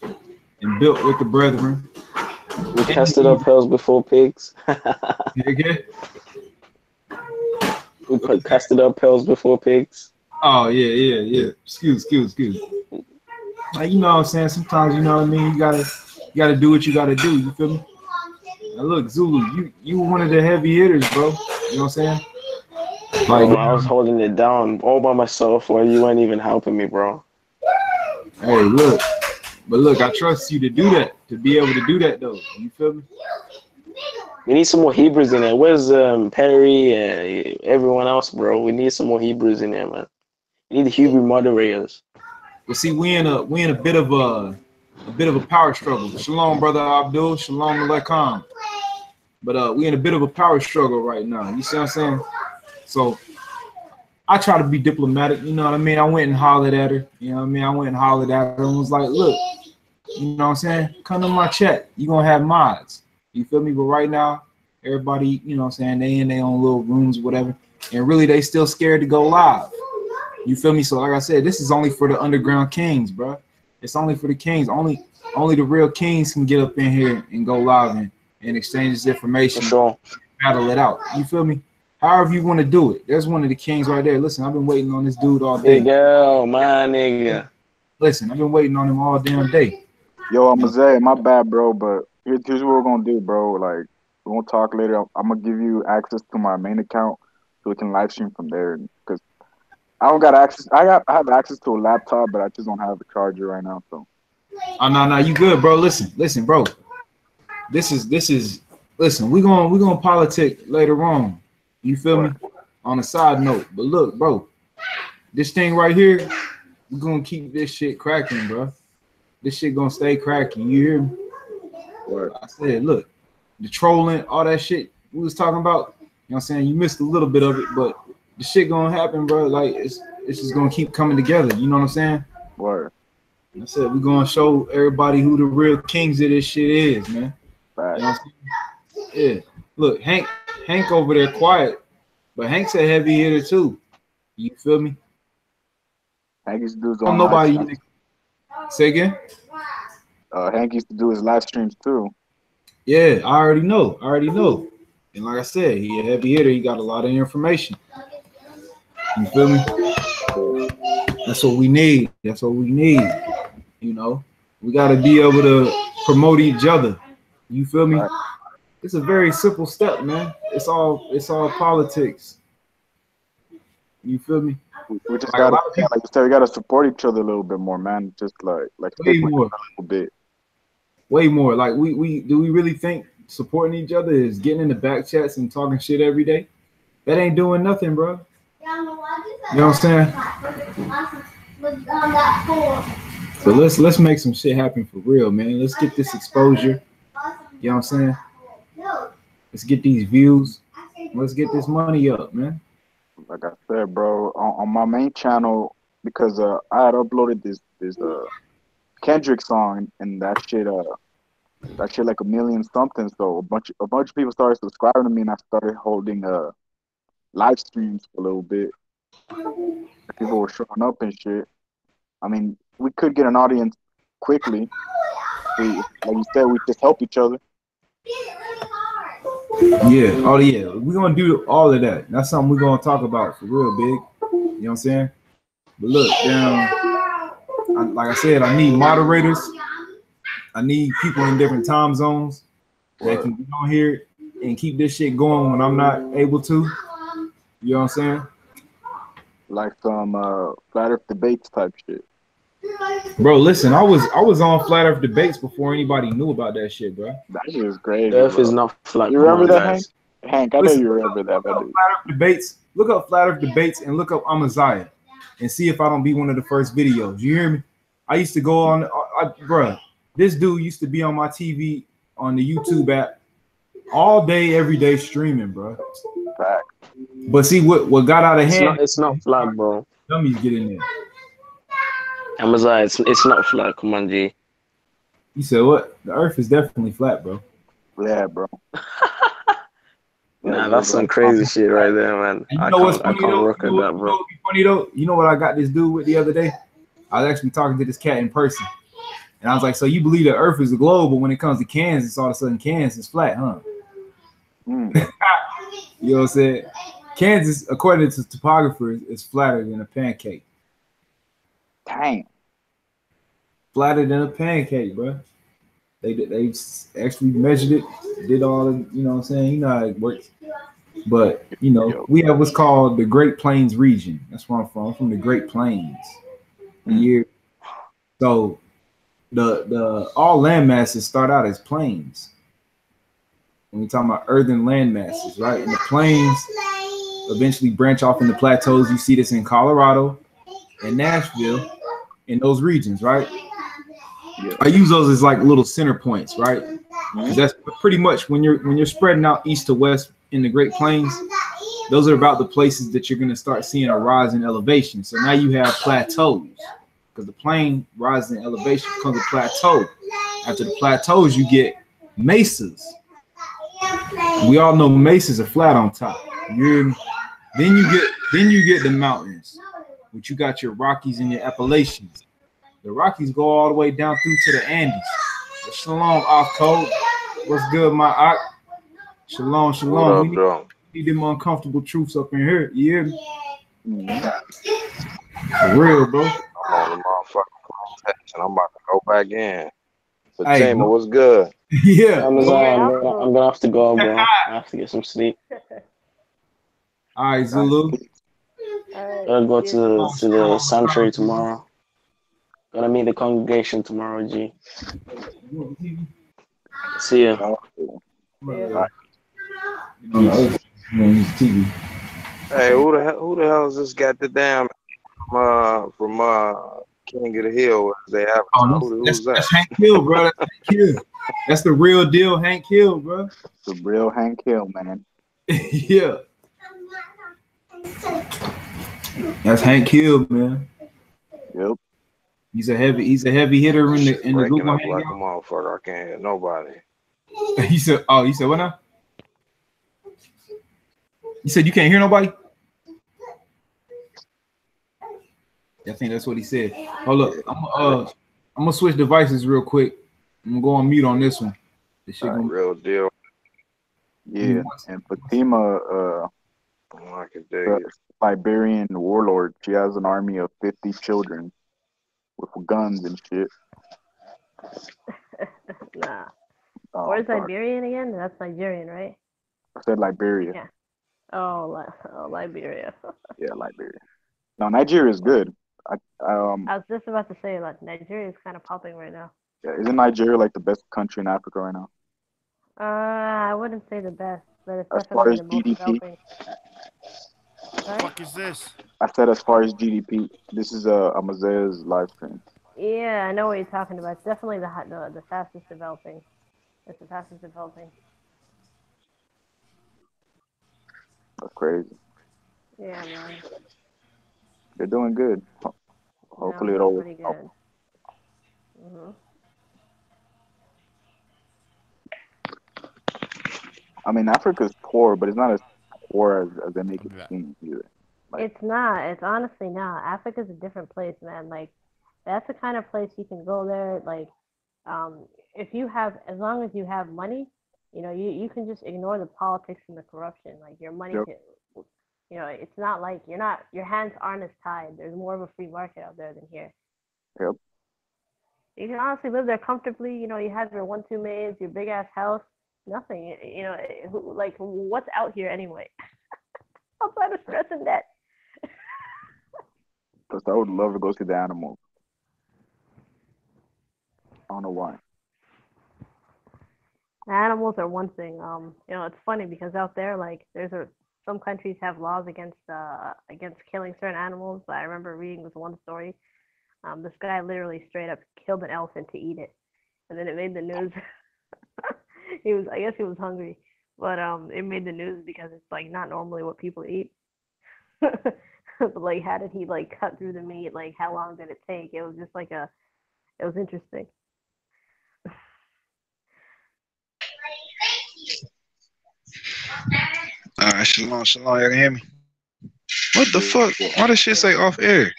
and built with the brethren. We casted our pearls before pigs. Again? We casted our pearls before pigs. Oh yeah. Excuse. Like, you know what I'm saying? Sometimes, you know what I mean, you gotta do what you gotta do. You feel me? Now look, Zulu, you were one of the heavy hitters, bro. You know what I'm saying? Like, Bro, I was holding it down all by myself while you weren't even helping me, bro. hey, look, I trust you to do that, to be able to do that though. You feel me? We need some more Hebrews in there. Where's Perry and everyone else, bro? We need some more Hebrews in there, man. We need the Hebrew moderators. Well, see, we in a bit of a power struggle. Shalom, brother Abdul. Shalom alaikum. But we in a bit of a power struggle right now. You see what I'm saying? So I try to be diplomatic. You know what I mean? I went and hollered at her. You know what I mean? I went and hollered at her and was like, look, you know what I'm saying? Come to my chat. You're going to have mods. You feel me? But right now, everybody, you know what I'm saying, they in their own little rooms, whatever. And really, they still scared to go live. You feel me? So like I said, this is only for the underground kings, bro. It's only for the kings. Only the real kings can get up in here and go live and exchange this information. For sure. Battle it out. You feel me? However you want to do it. There's one of the kings right there. Listen, I've been waiting on this dude all day. Big L, my nigga. Listen, I've been waiting on him all damn day. Yo, I'm Jose. My bad, bro, but here's what we're gonna do, bro. Like, we won't talk later. I'm gonna give you access to my main account so we can live stream from there. Because I don't got access. I have access to a laptop, but I just don't have a charger right now. So. Oh no, you good, bro. Listen, bro. This is. Listen, we gonna politic later on. You feel me? On a side note, but look, bro, this thing right here, we're gonna keep this shit cracking, bro. This shit gonna stay cracking. You hear me? What I said, look, the trolling, all that shit we was talking about. You know what I'm saying? You missed a little bit of it, but the shit gonna happen, bro. Like it's just gonna keep coming together. You know what I'm saying? Word. I said we're gonna show everybody who the real kings of this shit is, man. Right. You know what I'm saying? Yeah. Look, Hank over there quiet, but Hank's a heavy hitter too. You feel me? Hank used to do his own nobody. live streams. Say again? Hank used to do his live streams too. Yeah, I already know. And like I said, he a heavy hitter. He got a lot of information. You feel me? That's what we need. You know, we got to be able to promote each other. You feel me? Right. It's a very simple step, man. It's all politics. You feel me? We just gotta, like you said, we gotta support each other a little bit more, man. Just like way more, a little bit. Way more. Like we really think supporting each other is getting in the back chats and talking shit every day? That ain't doing nothing, bro. You know what I'm saying? So let's make some shit happen for real, man. Let's get this exposure. You know what I'm saying? Let's get these views. Let's get this money up, man. Like I said, bro, on my main channel, because I had uploaded this Kendrick song, and that shit like 1 million something. So a bunch of people started subscribing to me, and I started holding live streams for a little bit. People were showing up and shit. I mean, we could get an audience quickly. Like you said, we just help each other. Yeah, oh yeah, we're gonna do all of that. That's something we're gonna talk about for real, big. You know what I'm saying? But look, like I said, I need moderators. I need people in different time zones that can get on here and keep this shit going when I'm not able to. You know what I'm saying? Like some flat earth debates type shit. Bro, listen, I was on Flat Earth debates before anybody knew about that shit, bro. That shit is The crazy, Earth is bro. not flat. You Come remember on, that, Hank? guys. Hank, I know Listen, you remember that, look my up dude. Flat Earth debates. Look up Flat Earth debates and look up Amaziah and see if I don't be one of the first videos. You hear me? I used to go on, bro. This dude used to be on my TV on the YouTube app all day, every day streaming, bro. Fact. But see what got out of hand? It's not flat, bro. Dummies get in there. Amazon, it's not flat. Come on, G. You said what? The Earth is definitely flat, bro. Yeah, bro. Nah, that's some crazy shit right there, man. And you know what's I funny can't though? work with that, bro. Funny though? You know what I got this dude with the other day? I was actually talking to this cat in person, and I was like, "So you believe the Earth is a globe, but when it comes to Kansas, all of a sudden Kansas is flat, huh?" Mm. You know what I'm saying? Kansas, according to topographers, is flatter than a pancake. Dang. Flatter than a pancake, bro. They actually measured it, did all the, you know what I'm saying? You know how it works. But, you know, we have what's called the Great Plains region. That's where I'm from. I'm from the Great Plains. So the all land masses start out as plains. When we talking about earthen land masses, right? And the plains eventually branch off into plateaus. You see this in Colorado and Nashville, in those regions, right? Yeah. I use those as like little center points, right? Because that's pretty much when you're spreading out east to west in the Great Plains, those are about the places that you're gonna start seeing a rise in elevation. So now you have plateaus, because the plain rises in elevation becomes a plateau. After the plateaus, you get mesas. We all know mesas are flat on top. Then you get the mountains, which you got your Rockies and your Appalachians. The Rockies go all the way down through to the Andes. Shalom, off code. What's good, my Ak? Shalom, shalom. We need them uncomfortable truths up in here. You hear me? For real, bro. I'm on the motherfucking test, and I'm about to go back in. But Hey, Tamer, what's good? Yeah. I'm gonna have to go, bro. I have to get some sleep. All right, Zulu. Gotta go to the sanctuary tomorrow. Gonna meet the congregation tomorrow, G. See ya. Hey, who the hell is this got the damn from King of the Hill? They have who's that? That's Hank Hill, bro. That's Hank Hill. That's the real deal, Hank Hill, bro. The real Hank Hill, man. Yeah. That's Hank Hill, man. Yep. He's a heavy hitter in the Breaking Google up Hangout. like a motherfucker. I can't hear nobody. You said what now? You said you can't hear nobody? I think that's what he said. Hold up, I'm gonna switch devices real quick. I'm gonna go on mute on this one. This shit gonna Real deal. Yeah, and Fatima, I can dig the it. Liberian warlord, she has an army of 50 children with guns and shit. Nah. Oh, Where's sorry. Liberian again? That's Nigerian, right? I said Liberia. Yeah. Oh, Liberia. Yeah, Liberia. No, Nigeria is good. I was just about to say, like, Nigeria is kind of popping right now. Yeah, isn't Nigeria like the best country in Africa right now? I wouldn't say the best, but it's As far definitely as the most GDP? developing. What the fuck is this? I said as far as GDP. This is Amazea's live stream. Yeah, I know what you're talking about. It's definitely the fastest developing. It's the fastest developing. That's crazy. Yeah, man. They're doing good. Hopefully No, it all pretty good. I mean, Africa's poor, but it's not as poor as they make it seem either. It's not. It's honestly not. Africa's a different place, man. Like, that's the kind of place you can go there. Like, if you have, as long as you have money, you know, you can just ignore the politics and the corruption. Like, your money Yep. can, you know, it's not like your hands aren't as tied. There's more of a free market out there than here. Yep. You can honestly live there comfortably. You know, you have your 1-2 maids, your big ass house. Nothing. Like what's out here anyway? Outside of stress and debt. Because I would love to go see the animals. I don't know why. Animals are one thing. It's funny because out there, like, some countries have laws against killing certain animals. But I remember reading this one story. This guy literally straight up killed an elephant to eat it, and then it made the news. I guess he was hungry, but it made the news because it's like not normally what people eat. But like, how did he like cut through the meat? Like, how long did it take? It was just it was interesting. All right, shalom, shalom. Y'all can hear me? What the fuck? Why does shit say off air?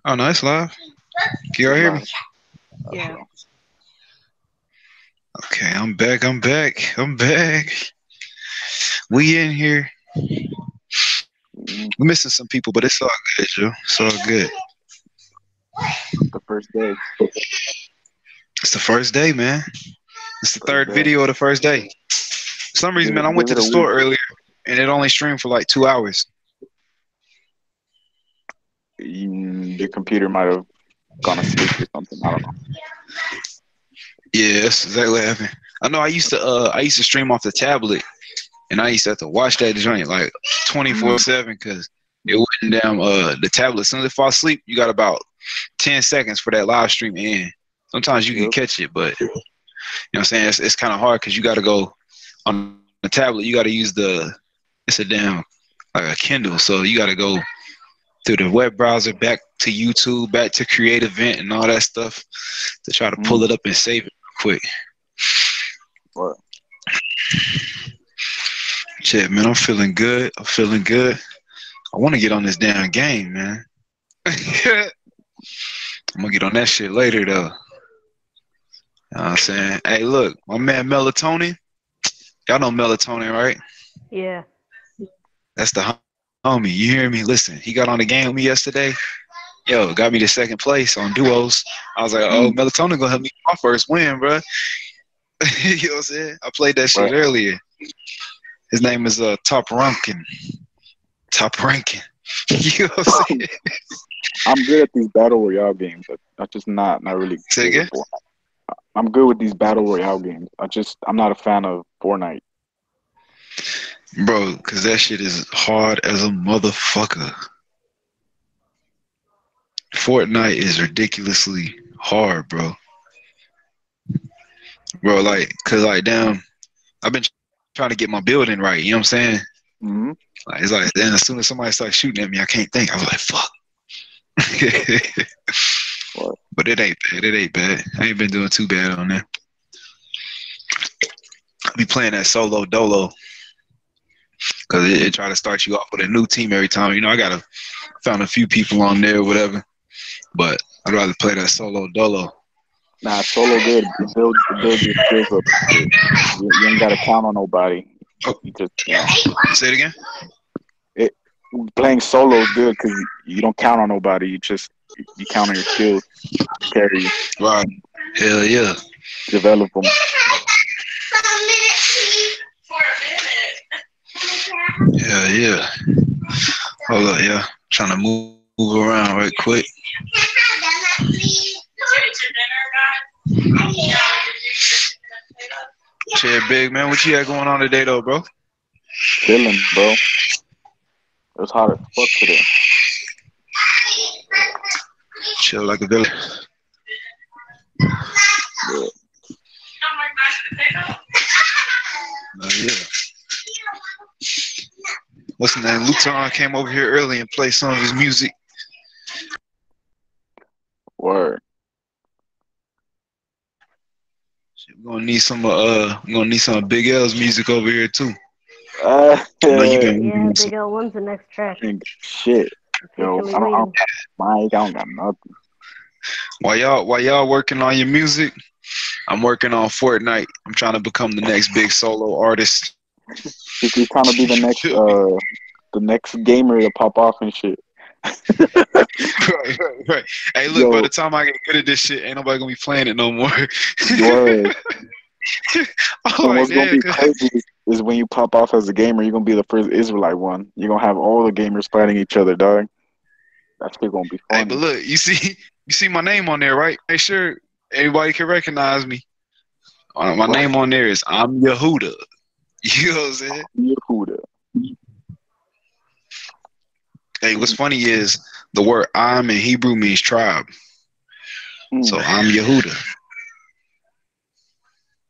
Oh no, it's live. Can y'all hear me? Yeah. Okay, I'm back. We in here. We're missing some people, but it's all good, Joe. It's all good. The first day. It's the first day, man. It's the third video of the first day. For some reason, man, I went to the store earlier, and it only streamed for like 2 hours. Your computer might have gone to sleep or something. I don't know. Yeah, that's exactly what happened. I know I used to stream off the tablet, and I used to have to watch that joint like 24/7 because it wouldn't damn the tablet. As soon as it falls asleep, you got about 10 seconds for that live stream to end. Sometimes you can catch it, but you know what I'm saying? It's kind of hard because you got to go on the tablet. You got to use it's a damn like a Kindle, so you got to go through the web browser back to YouTube, back to Create Event and all that stuff to try to pull it up and save it quick. What? Shit, man, I'm feeling good. I want to get on this damn game, man. I'm gonna get on that shit later, though. You know what I'm saying? Hey, look, my man Melatonin. Y'all know Melatonin, right? Yeah. That's the homie. You hear me? Listen, he got on the game with me yesterday. Yo, got me to second place on duos. I was like, oh, Melatonin gonna help me my first win, bro. You know what I'm saying? I played that shit earlier. His name is Top Ranking. You know what I'm saying? I'm good at these battle royale games. I'm just not really. Say again? I'm good with these battle royale games. I'm not a fan of Fortnite. Bro, because that shit is hard as a motherfucker. Fortnite is ridiculously hard, bro. Bro, like, cause like, damn, I've been trying to get my building right. You know what I'm saying? Mm-hmm. Like, it's like, then as soon as somebody starts shooting at me, I can't think. I was like, fuck. But it ain't bad. It ain't bad. I ain't been doing too bad on that. I be playing that solo dolo. Cause it try to start you off with a new team every time. You know, I found a few people on there or whatever. But I'd rather play that solo dolo. Nah, solo good. It builds your skills up. You ain't gotta count on nobody. You just say it again. Playing solo is good because you don't count on nobody. You count on your skills. Carry you. Right. Hell yeah. Develop them. Hell yeah. Hold up, yeah. Trying to move around right quick. Shit, big man, what you got going on today, though, bro? Chilling, bro. It was hot as fuck today. Chill like a villain. Yeah. Yeah. What's the name? Luton came over here early and played some of his music. Word. We're gonna need some of Big L's music over here too. I know you Yeah, Big L wins the next track. Shit. Yo, I don't got nothing. While y'all working on your music, I'm working on Fortnite. I'm trying to become the next big solo artist. He's trying to be the next gamer to pop off and shit. Right. Hey, look, by the time I get good at this shit, ain't nobody gonna be playing it no more. I'm So like, what's gonna damn, be crazy is when you pop off as a gamer, you're gonna be the first Israelite one. You're gonna have all the gamers fighting each other, dog. That shit gonna be hey, but funny. look, you see my name on there, right? Make sure everybody can recognize me. My Right. name on there is Imyahudah. You know what I'm saying? Yehuda. Hey, what's funny is the word "I'm" in Hebrew means tribe. So Mm, I'm Yehuda.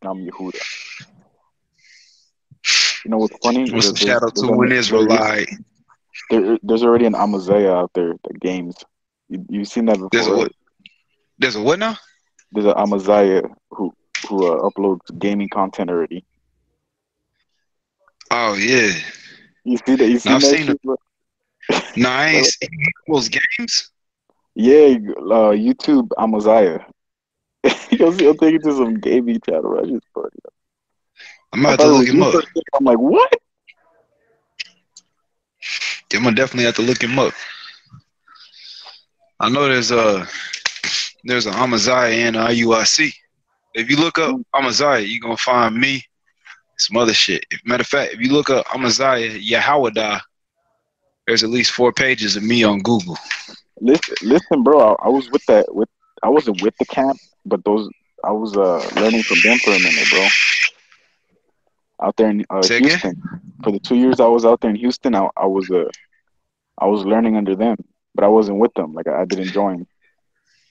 I'm Yehuda. You know what's funny? What's the shadow to an Israelite? There's already an Amaziah out there that games. You've seen that There's a before, what? right? There's a what now? There's an Amaziah who uploads gaming content already. Oh yeah. You see that? You Now seen I've that seen it. shit, bro? No, I ain't Bro, seen those games. yeah, YouTube Amaziah. He'll take it to some gaming channel. Right? Just funny. I'm I about thought to it look was him you up. for a second. I'm like, what? I'm gonna definitely have to look him up. I know there's an Amaziah and a IUIC. If you look up Mm, Amaziah, you're gonna find me. Some other shit. Matter of fact, if you look up Amaziah Imyahudah, there's at least 4 pages of me on Google. listen, bro. I was with that. I wasn't with the camp, but those I was learning from them for a minute, bro. Out there in Say again? Houston. For the 2 years I was out there in Houston, I was learning under them, but I wasn't with them. Like I didn't join.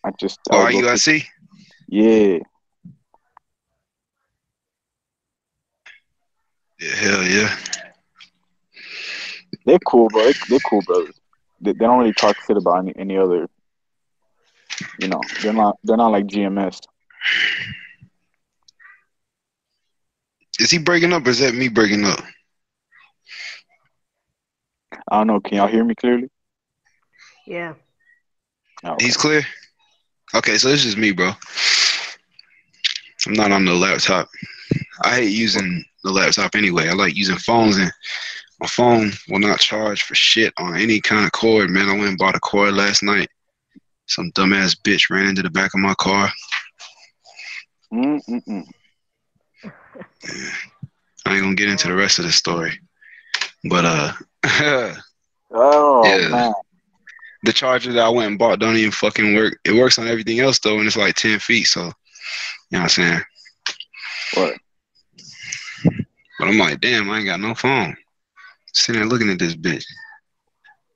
I Oh, would go to IUIC? yeah. Yeah, hell yeah. They're cool, bro. They're cool brothers. They don't really talk shit about any other. You know, they're not like GMS. Is he breaking up or is that me breaking up? I don't know. Can y'all hear me clearly? Yeah. Oh, okay. He's clear? Okay, so it's just me, bro. I'm not on the laptop. I hate using the laptop anyway. I like using phones, and my phone will not charge for shit on any kind of cord, man. I went and bought a cord last night. Some dumbass bitch ran into the back of my car. Mm-mm-mm. I ain't gonna get into the rest of the story. But Oh yeah. man. The charger that I went and bought don't even fucking work. It works on everything else though, and it's like 10 feet, so you know what I'm saying? What? But I'm like, damn, I ain't got no phone. Sitting there looking at this bitch.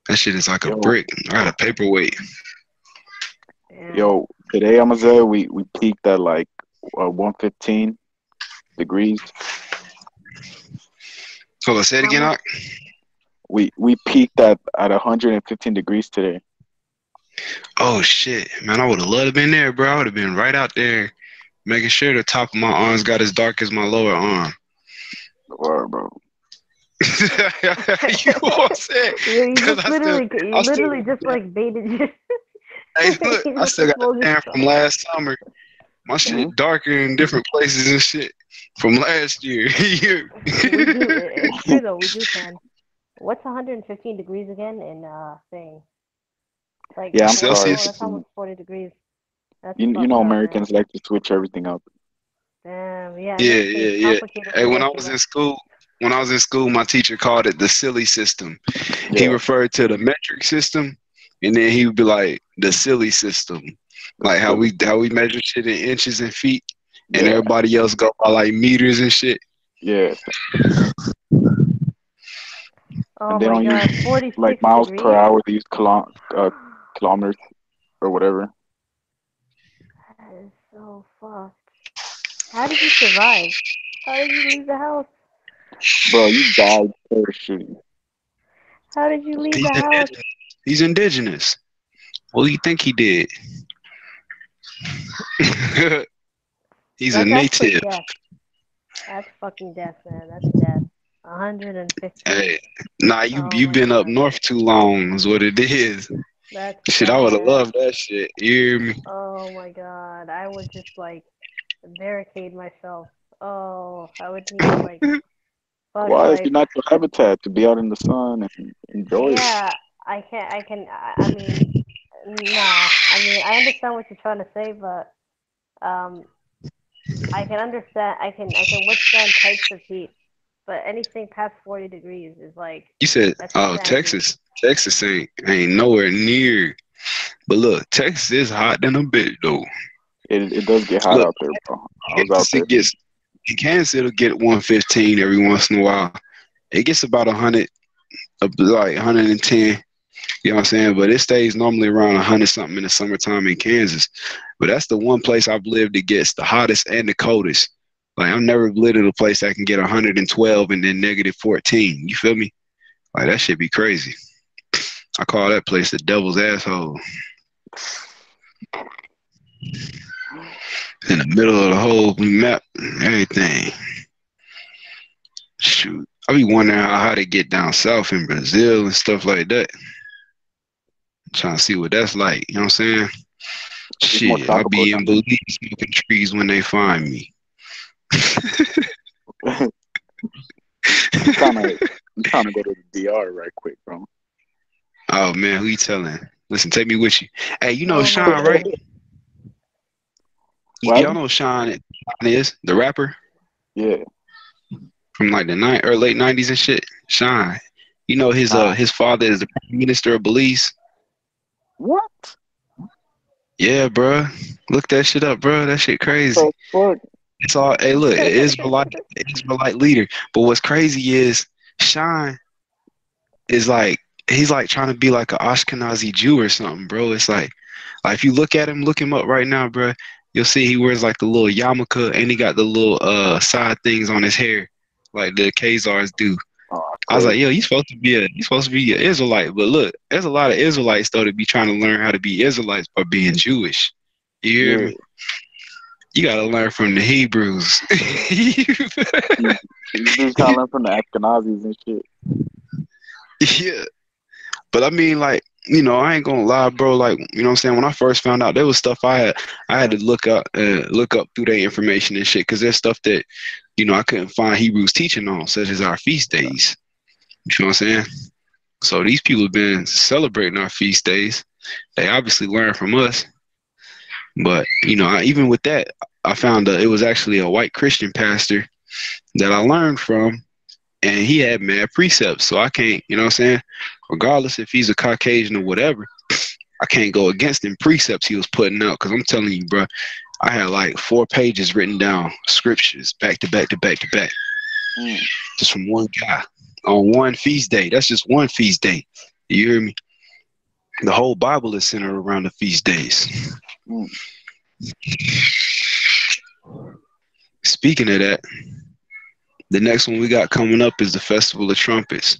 That shit is like a Yo, brick. I got a paperweight. yo. Today I'm gonna say we peaked at like 115 degrees. Hold on, say it How again, much? Doc. We peaked at 115 degrees today. Oh shit, man, I would have loved to been there, bro. I would have been right out there, making sure the top of my arms got as dark as my lower arm. Or bro. You know what I'm saying? You Because just literally just like baited you. hey, look, You I just still got the exposed tan yourself. from last summer. My Mm-hmm. shit darker in different places and shit from last year. We do. It's true though. We do tan. What's 115 degrees again in thing? Like Yeah, I'm 40. sorry. Oh, Celsius? that's almost 40 degrees. That's You fucked know up, man. Americans like to switch everything up. Damn. Yeah, it Yeah, makes yeah, things yeah. complicated Hey, for most of us. when I was in school, my teacher called it the silly system. He Yeah, referred to the metric system, and then he would be like the silly system, like silly. how we measure shit in inches and feet, and Yeah, everybody else go by like meters and shit. yeah. Oh And they my don't use God, like 46 miles per degrees. hour. They use kilometers or whatever. That is so fucked. How did you survive? How did you leave the house? Bro, you died parachuting. How did you leave He's the house? indigenous. He's indigenous. What do you think he did? He's a That's actually native. death. That's fucking death, man. That's death. 115. Hey, nah, Oh you my been up God. north too long is what it is. That's Shit, I would have sad. loved that shit. You hear me? Oh my God. I would just like barricade myself. Oh, I would need to like fuck Why is life. your natural habitat to be out in the sun and enjoy it? Yeah, I mean, nah. I mean, I understand what you're trying to say, but um, I can understand. I can withstand types of heat, but anything past 40 degrees is like You said, that's oh, insanity. Texas ain't nowhere near. But look, Texas is hot than a bit though. It does get hot Look, out there, bro. I was out Kansas there. it gets in Kansas it'll get 115 every once in a while. It gets about 100, like 110. You know what I'm saying? But it stays normally around 100 something in the summertime in Kansas. But that's the one place I've lived that gets the hottest and the coldest. Like I've never lived in a place that can get 112 and then negative 14. You feel me? Like that should be crazy. I call that place the devil's asshole. In the middle of the whole map, everything. Shoot, I be wondering how they get down south in Brazil and stuff like that. Trying to see what that's like. You know what I'm saying? It's more Shit, I'll tropical be down in Belize smoking trees when they find me. there. I'm trying to go to the DR right quick, bro. Oh man, who you telling? Listen, take me with you. Hey, you know Oh my Sean, right? god. What Y'all happened? know Sean is the rapper Yeah. from like the late '90s and shit. Sean, you know Nah. his father is the prime minister of Belize. What Yeah, bruh. Look that shit up, bruh. That shit crazy. the fuck? It's all. Hey, look, Israelite leader. But what's crazy is Sean is like he's like trying to be like an Ashkenazi Jew or something, bro. It's like if you look him up right now, bro. You'll see he wears like the little yarmulke and he got the little side things on his hair, like the Khazars do. Oh, I was like, crazy. yo, you supposed to be an Israelite, but look, there's a lot of Israelites though to be trying to learn how to be Israelites by being Jewish. You hear Yeah. me? You gotta learn from the Hebrews. Hebrews kind of learn from the Ashkenazis and shit. Yeah, but I mean, like, I ain't gonna lie, bro. Like, you know what I'm saying? When I first found out, there was stuff I had to look up through their information and shit, because there's stuff that, I couldn't find Hebrews teaching on, such as our feast days. You know what I'm saying? So these people have been celebrating our feast days. They obviously learned from us. But, even with that, I found it was actually a white Christian pastor that I learned from, and he had mad precepts. So I can't, you know what I'm saying? Regardless if he's a Caucasian or whatever, I can't go against them precepts he was putting out, because I'm telling you, bro, I had like 4 pages written down, scriptures, back to back to back to back, just from one guy on one feast day. That's just one feast day. You hear me? The whole Bible is centered around the feast days. Speaking of that, the next one we got coming up is the Festival of Trumpets.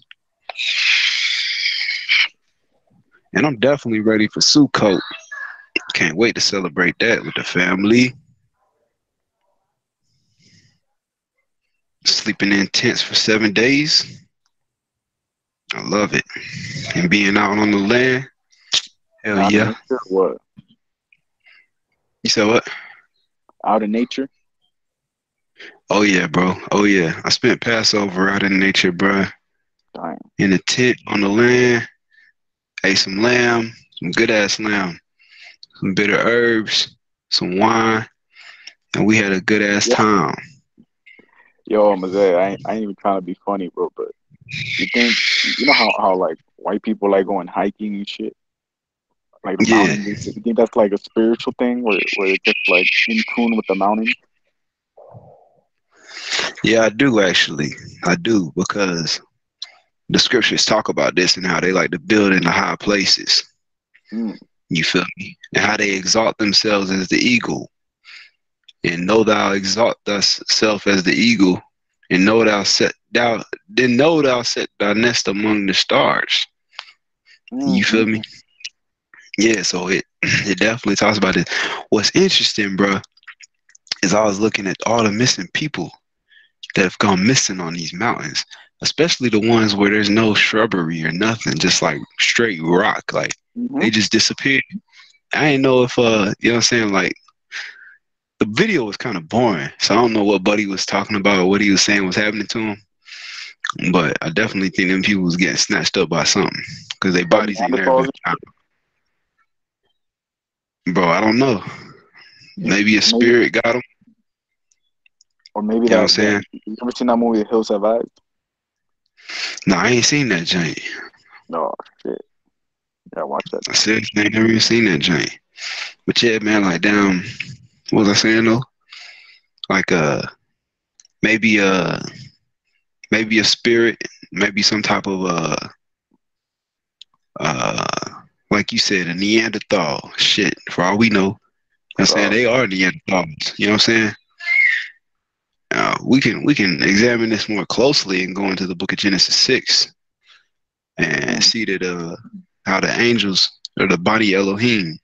And I'm definitely ready for Sukkot. Can't wait to celebrate that with the family. Sleeping in tents for 7 days. I love it. And being out on the land. Hell Out in yeah. nature, what? You said what? Out in nature? Oh yeah, bro. Oh yeah. I spent Passover out in nature, bro. Damn. In a tent on the land. Ate some lamb, some good ass lamb, some bitter herbs, some wine, and we had a good ass Yeah. time. Yo, Mazay, I ain't even trying to be funny, bro, but you think, you know how like white people like going hiking and shit? Like the Yeah. mountains and shit. You think that's like a spiritual thing where they're just like in tune with the mountains? Yeah, I do actually. I do, because the scriptures talk about this and how they like to build in the high places. You feel me? And how they exalt themselves as the eagle. And know thou exalt thyself as the eagle, and know thou set thy nest among the stars. You feel me? Yeah, so it definitely talks about it. What's interesting, bro, is I was looking at all the missing people that have gone missing on these mountains, especially the ones where there's no shrubbery or nothing, just like straight rock. Like they just disappeared. I didn't know if you know what I'm saying, like the video was kind of boring, so I don't know what Buddy was talking about or what he was saying was happening to him. But I definitely think them people was getting snatched up by something, because their bodies ain't never been found. Bro, I don't know. Maybe a spirit got them. Or maybe You know what I'm that saying? you ever seen that movie The Hills Have Eyes? No, I ain't seen that joint. No shit. Yeah, watch that. I said I ain't never even seen that joint. But yeah, man, like damn, what was I saying though? Like maybe maybe a spirit, maybe some type of uh like you said, a Neanderthal. Shit, for all we know. You know what I'm saying? They are Neanderthals. You know what I'm saying? We can examine this more closely and go into the book of Genesis 6 and see that how the angels or the body Elohim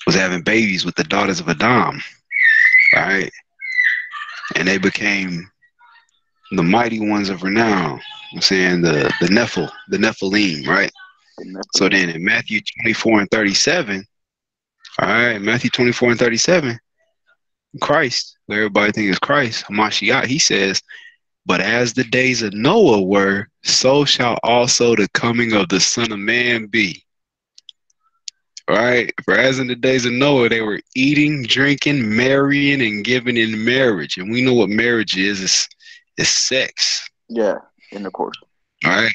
was having babies with the daughters of Adam, right? And they became the mighty ones of renown. I'm saying the Nephilim, right? So then in Matthew 24 and 37, all right, Matthew 24 and 37, Christ, who everybody thinks is Christ, Hamashiach, he says, but as the days of Noah were, so shall also the coming of the Son of Man be. Right? For as in the days of Noah, they were eating, drinking, marrying, and giving in marriage. And we know what marriage is. It's sex. Yeah, intercourse. Right?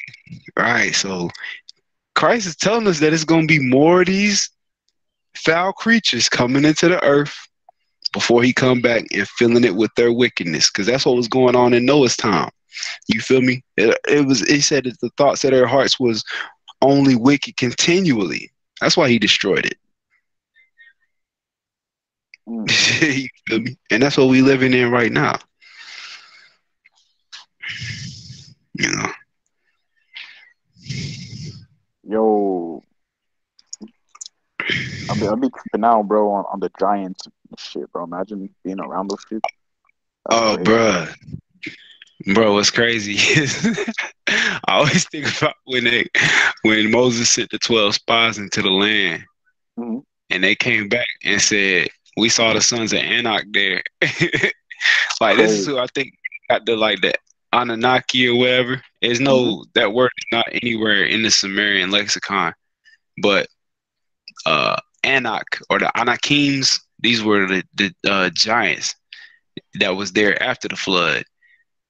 Right. So Christ is telling us that it's going to be more of these foul creatures coming into the earth before he come back and filling it with their wickedness. Because that's what was going on in Noah's time. You feel me? It said that the thoughts of their hearts was only wicked continually. That's why he destroyed it. You feel me? And that's what we living in right now. You know. Yo, I'll be tripping out, bro, on the Giants and shit, bro. Imagine being around those shit. Oh, bruh. Bro, what's crazy is I always think about when Moses sent the 12 spies into the land, and they came back and said, we saw the sons of Anak there. Like, this is who I think got the Anunnaki or whatever. There's no, that word is not anywhere in the Sumerian lexicon. But Anak or the Anakims, these were the giants that was there after the flood.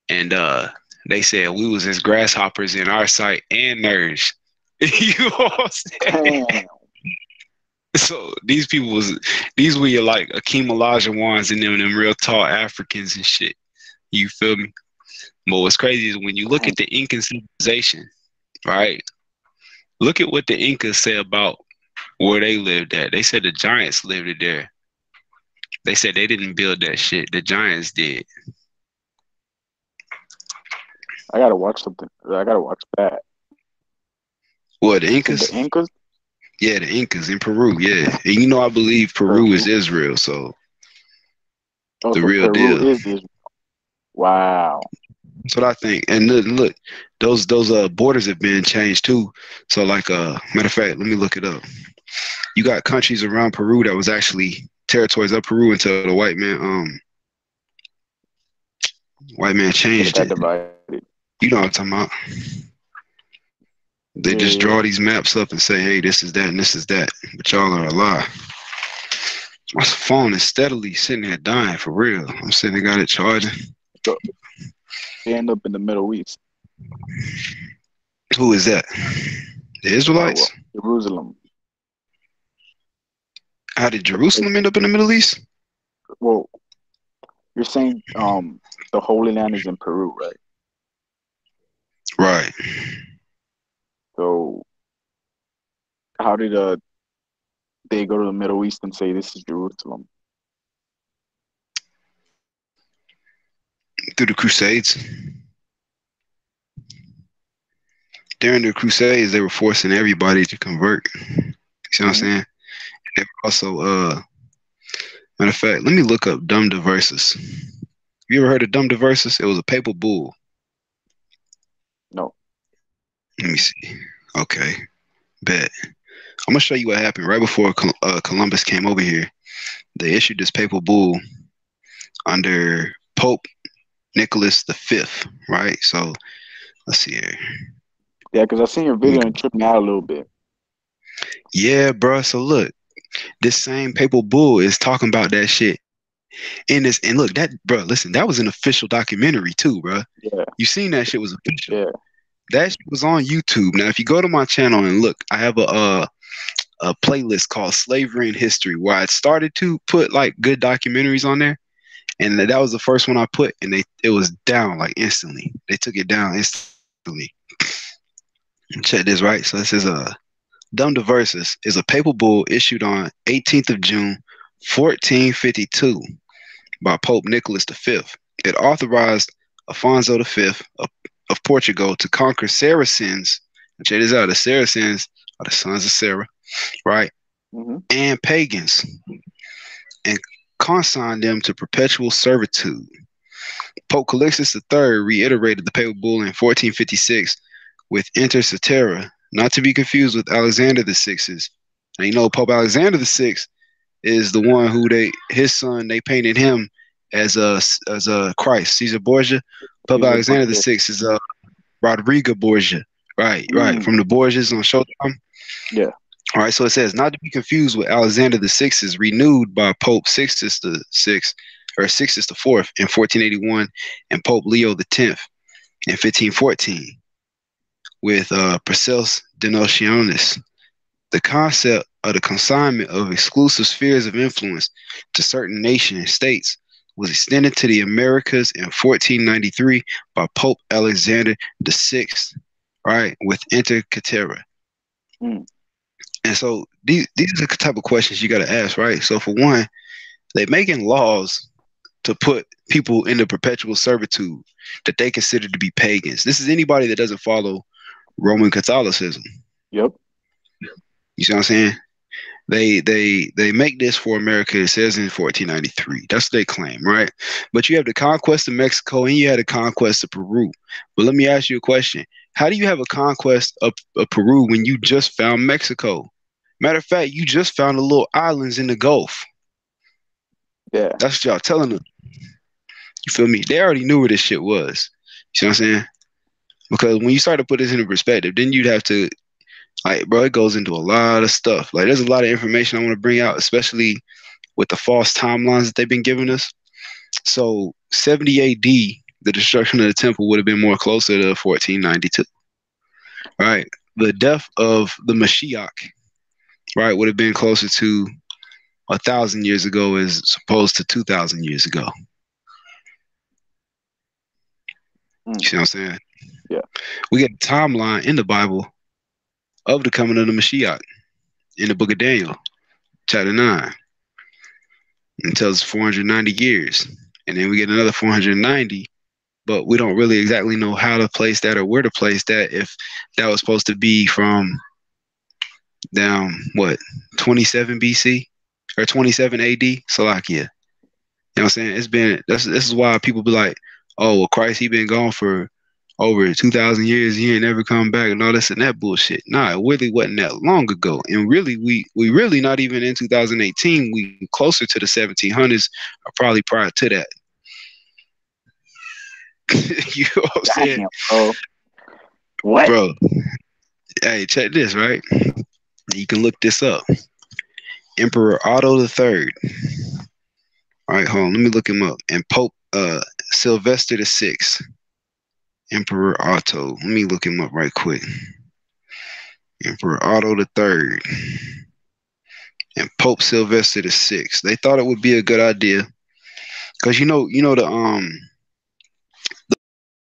And they said we was as grasshoppers in our sight and nerds. You know what I'm saying? So these were your like Akeem Olajuwons and them real tall Africans and shit. You feel me? But what's crazy is when you look at the Incan civilization, right? Look at what the Incas say about where they lived at. They said the giants lived there. They said they didn't build that shit. The giants did. I gotta watch something. I gotta watch that. What, the Incas? The Incas? Yeah, the Incas in Peru, yeah. And you know I believe Peru is Israel, so the real Peru deal. is Israel. Wow. That's what I think. And look, those borders have been changed too. So like matter of fact, let me look it up. You got countries around Peru that was actually territories of Peru until the white man changed it. You know what I'm talking about. They just draw these maps up and say, hey, this is that and this is that. But y'all are a lie. My phone is steadily sitting there dying for real. I'm sitting there got it charging. So they end up in the Middle East. Who is that? The Israelites? Jerusalem. How did Jerusalem end up in the Middle East? Well, you're saying the Holy Land is in Peru, right? Right. So how did they go to the Middle East and say this is Jerusalem? Through the Crusades. During the Crusades, they were forcing everybody to convert. You see what I'm saying? They were also, matter of fact, let me look up Dum Diversus. You ever heard of Dum Diversus? It was a papal bull. No. Let me see. Okay. Bet. I'm going to show you what happened right before Columbus came over here. They issued this papal bull under Pope Nicholas V, right? So, let's see here. Yeah, because I seen your video and tripped me out a little bit. Yeah, bro. So look, this same papal bull is talking about that shit in this. And look, that bro, listen, that was an official documentary too, bro. Yeah. You seen that shit was official. Yeah. That shit was on YouTube. Now, if you go to my channel and look, I have a playlist called Slavery and History, where I started to put like good documentaries on there, and that was the first one I put, and it was down like instantly. They took it down instantly. Check this, right? So this is Dum Diversus is a papal bull issued on 18th of June, 1452 by Pope Nicholas V. It authorized Afonso V of Portugal to conquer Saracens. And check this out: the Saracens are the sons of Sarah, right? Mm-hmm. And pagans, and consigned them to perpetual servitude. Pope Calixtus III reiterated the papal bull in 1456 with Inter Cetera, not to be confused with Alexander VI's. Now, you know, Pope Alexander VI is the one who his son, they painted him as a Christ, Caesar Borgia. Pope Alexander VI is Rodrigo Borgia, right, from the Borgias on Showtime. Yeah. All right, so it says not to be confused with Alexander VI's, renewed by Pope Sixtus VI or Sixtus IV in 1481 and Pope Leo X in 1514 with Paracelsus Denotionis. The concept of the consignment of exclusive spheres of influence to certain nations and states was extended to the Americas in 1493 by Pope Alexander VI, right, with Inter Cetera. Mm. And so these are the type of questions you got to ask, right? So for one, they're making laws to put people into perpetual servitude that they consider to be pagans. This is anybody that doesn't follow Roman Catholicism. Yep. You see what I'm saying? They make this for America. It says in 1493. That's what they claim, right? But you have the conquest of Mexico and you had the conquest of Peru. But let me ask you a question. How do you have a conquest of Peru when you just found Mexico? Matter of fact, you just found the little islands in the Gulf. Yeah. That's what y'all telling them. You feel me? They already knew where this shit was. You see what I'm saying? Because when you start to put this into perspective, then you'd have to, like, bro, it goes into a lot of stuff. Like, there's a lot of information I want to bring out, especially with the false timelines that they've been giving us. So 70 AD, the destruction of the temple would have been more closer to 1492. Right? The death of the Mashiach, right, would have been closer to 1,000 years ago as opposed to 2,000 years ago. You see what I'm saying? Yeah. We get a timeline in the Bible of the coming of the Mashiach in the book of Daniel, chapter 9. It tells us 490 years. And then we get another 490, but we don't really exactly know how to place that or where to place that, if that was supposed to be from down, 27 BC or 27 AD, Salakia. You know what I'm saying? This is why people be like, oh, well, Christ, he been gone for over 2,000 years, he ain't never come back and all this and that bullshit. Nah, it really wasn't that long ago. And really, we really not even in 2018. We closer to the 1700s or probably prior to that. You know what I'm saying? Bro. What? Bro, hey, check this, right? You can look this up. Emperor Otto III. All right, hold on. Let me look him up. And Pope Sylvester VI. Emperor Otto. Let me look him up right quick. Emperor Otto III and Pope Sylvester VI. They thought it would be a good idea because you know the